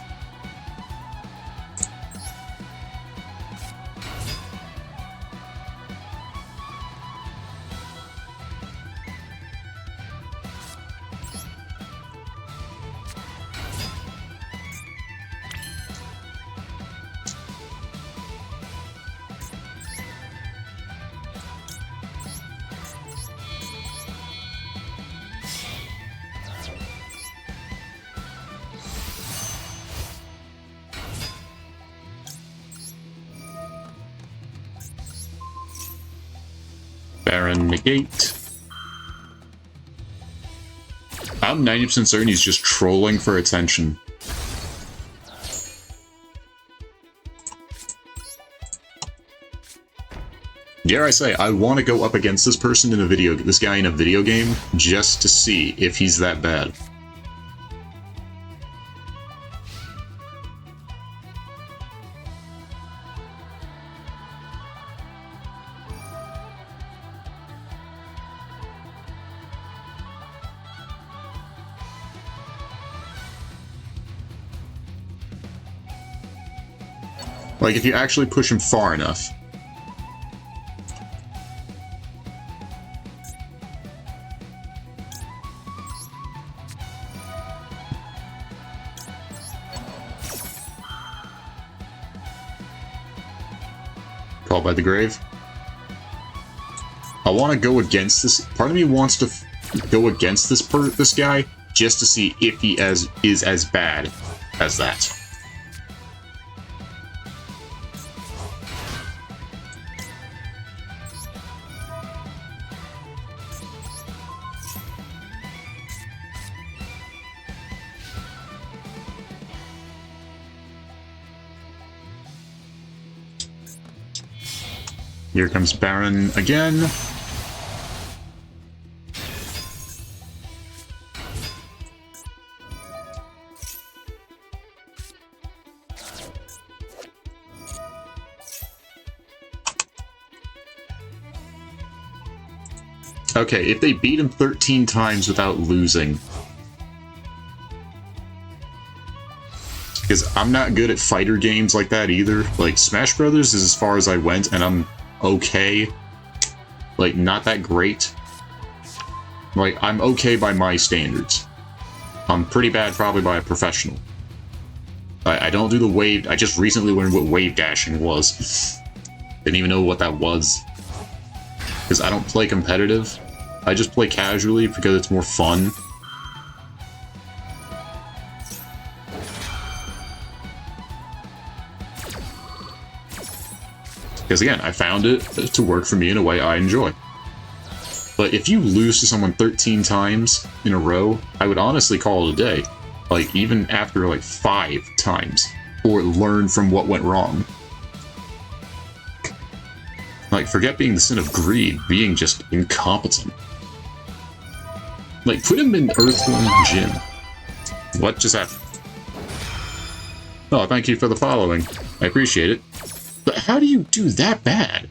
Baron negate. I'm 90% certain he's just trolling for attention. Dare I say, I want to go up against this person in a this guy in a video game, just to see if he's that bad. Like, if you actually push him far enough. Called by the grave. I want to go against this. Part of me wants to go against this guy just to see if he is as bad as that. Here comes Baron again. Okay, if they beat him 13 times without losing. Because I'm not good at fighter games like that either. Like, Smash Brothers is as far as I went, and I'm okay. Like, not that great. Like, I'm okay by my standards. I'm pretty bad probably by a professional. I don't do the wave. I just recently learned what wave dashing was. Didn't even know what that was. Because I don't play competitive. I just play casually because it's more fun. Because again, I found it to work for me in a way I enjoy. But if you lose to someone 13 times in a row, I would honestly call it a day. Like, even after like 5 times. Or learn from what went wrong. Like, forget being the sin of greed, being just incompetent. Like, put him in Earthworm Jim. What just happened? Oh, thank you for the following. I appreciate it. But how do you do that bad?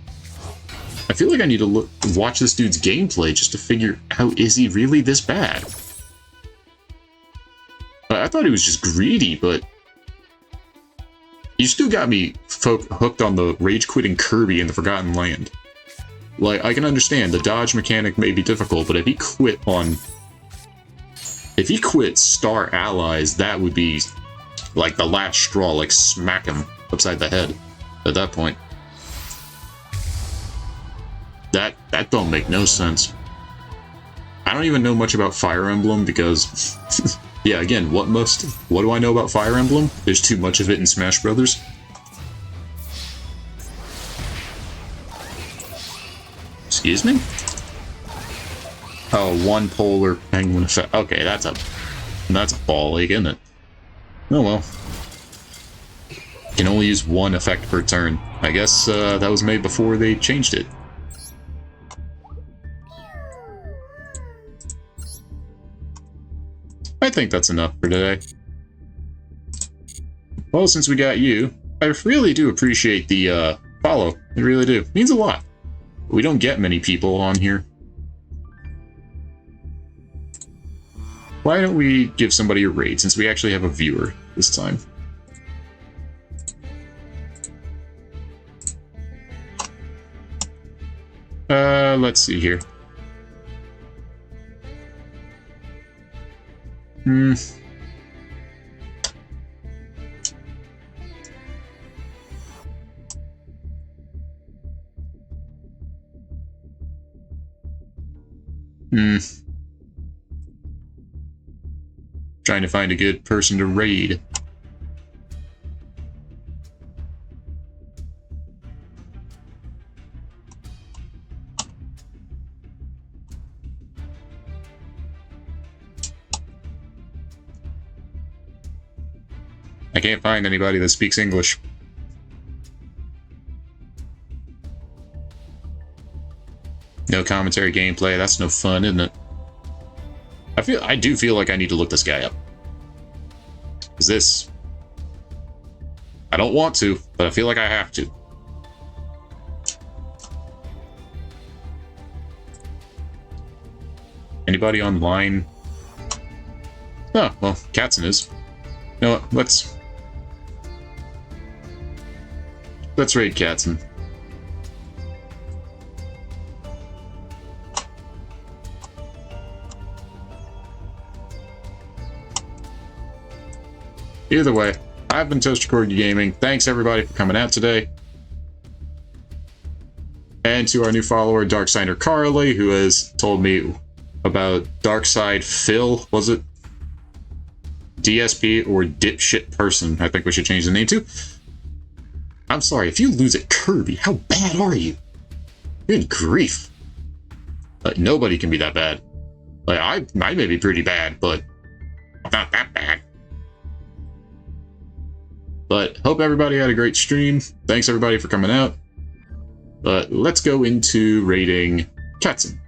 I feel like I need to watch this dude's gameplay just to figure out, is he really this bad? I thought he was just greedy, but... You still got me hooked on the rage-quitting Kirby in the Forgotten Land. Like, I can understand, the dodge mechanic may be difficult, but if he quit Star Allies, that would be, like, the last straw, like, smack him upside the head at that point. That don't make no sense. I don't even know much about Fire Emblem because... yeah, again, what do I know about Fire Emblem? There's too much of it in Smash Brothers. Excuse me? Oh, one polar penguin effect. Okay, that's a ball ache, isn't it? Oh well. Can only use one effect per turn. I guess that was made before they changed it. I think that's enough for today. Well, since we got you, I really do appreciate the follow. I really do. It means a lot. We don't get many people on here. Why don't we give somebody a raid, since we actually have a viewer this time? Let's see here. Trying to find a good person to raid. I can't find anybody that speaks English. No commentary gameplay, that's no fun, isn't it? I do feel like I need to look this guy up. Is this... I don't want to, but I feel like I have to. Anybody online? Oh, well, Katzen is. You know what, let's raid Katzen. Either way, I've been ToasterCorgiGaming. Thanks everybody for coming out today. And to our new follower, Darksider Carly, who has told me about Darkside Phil, was it? DSP or Dipshit Person, I think we should change the name to. I'm sorry, if you lose at Kirby, how bad are you? Good grief. Nobody can be that bad. Like, I may be pretty bad, but I'm not that bad. But hope everybody had a great stream. Thanks everybody for coming out. But let's go into raiding Katzen.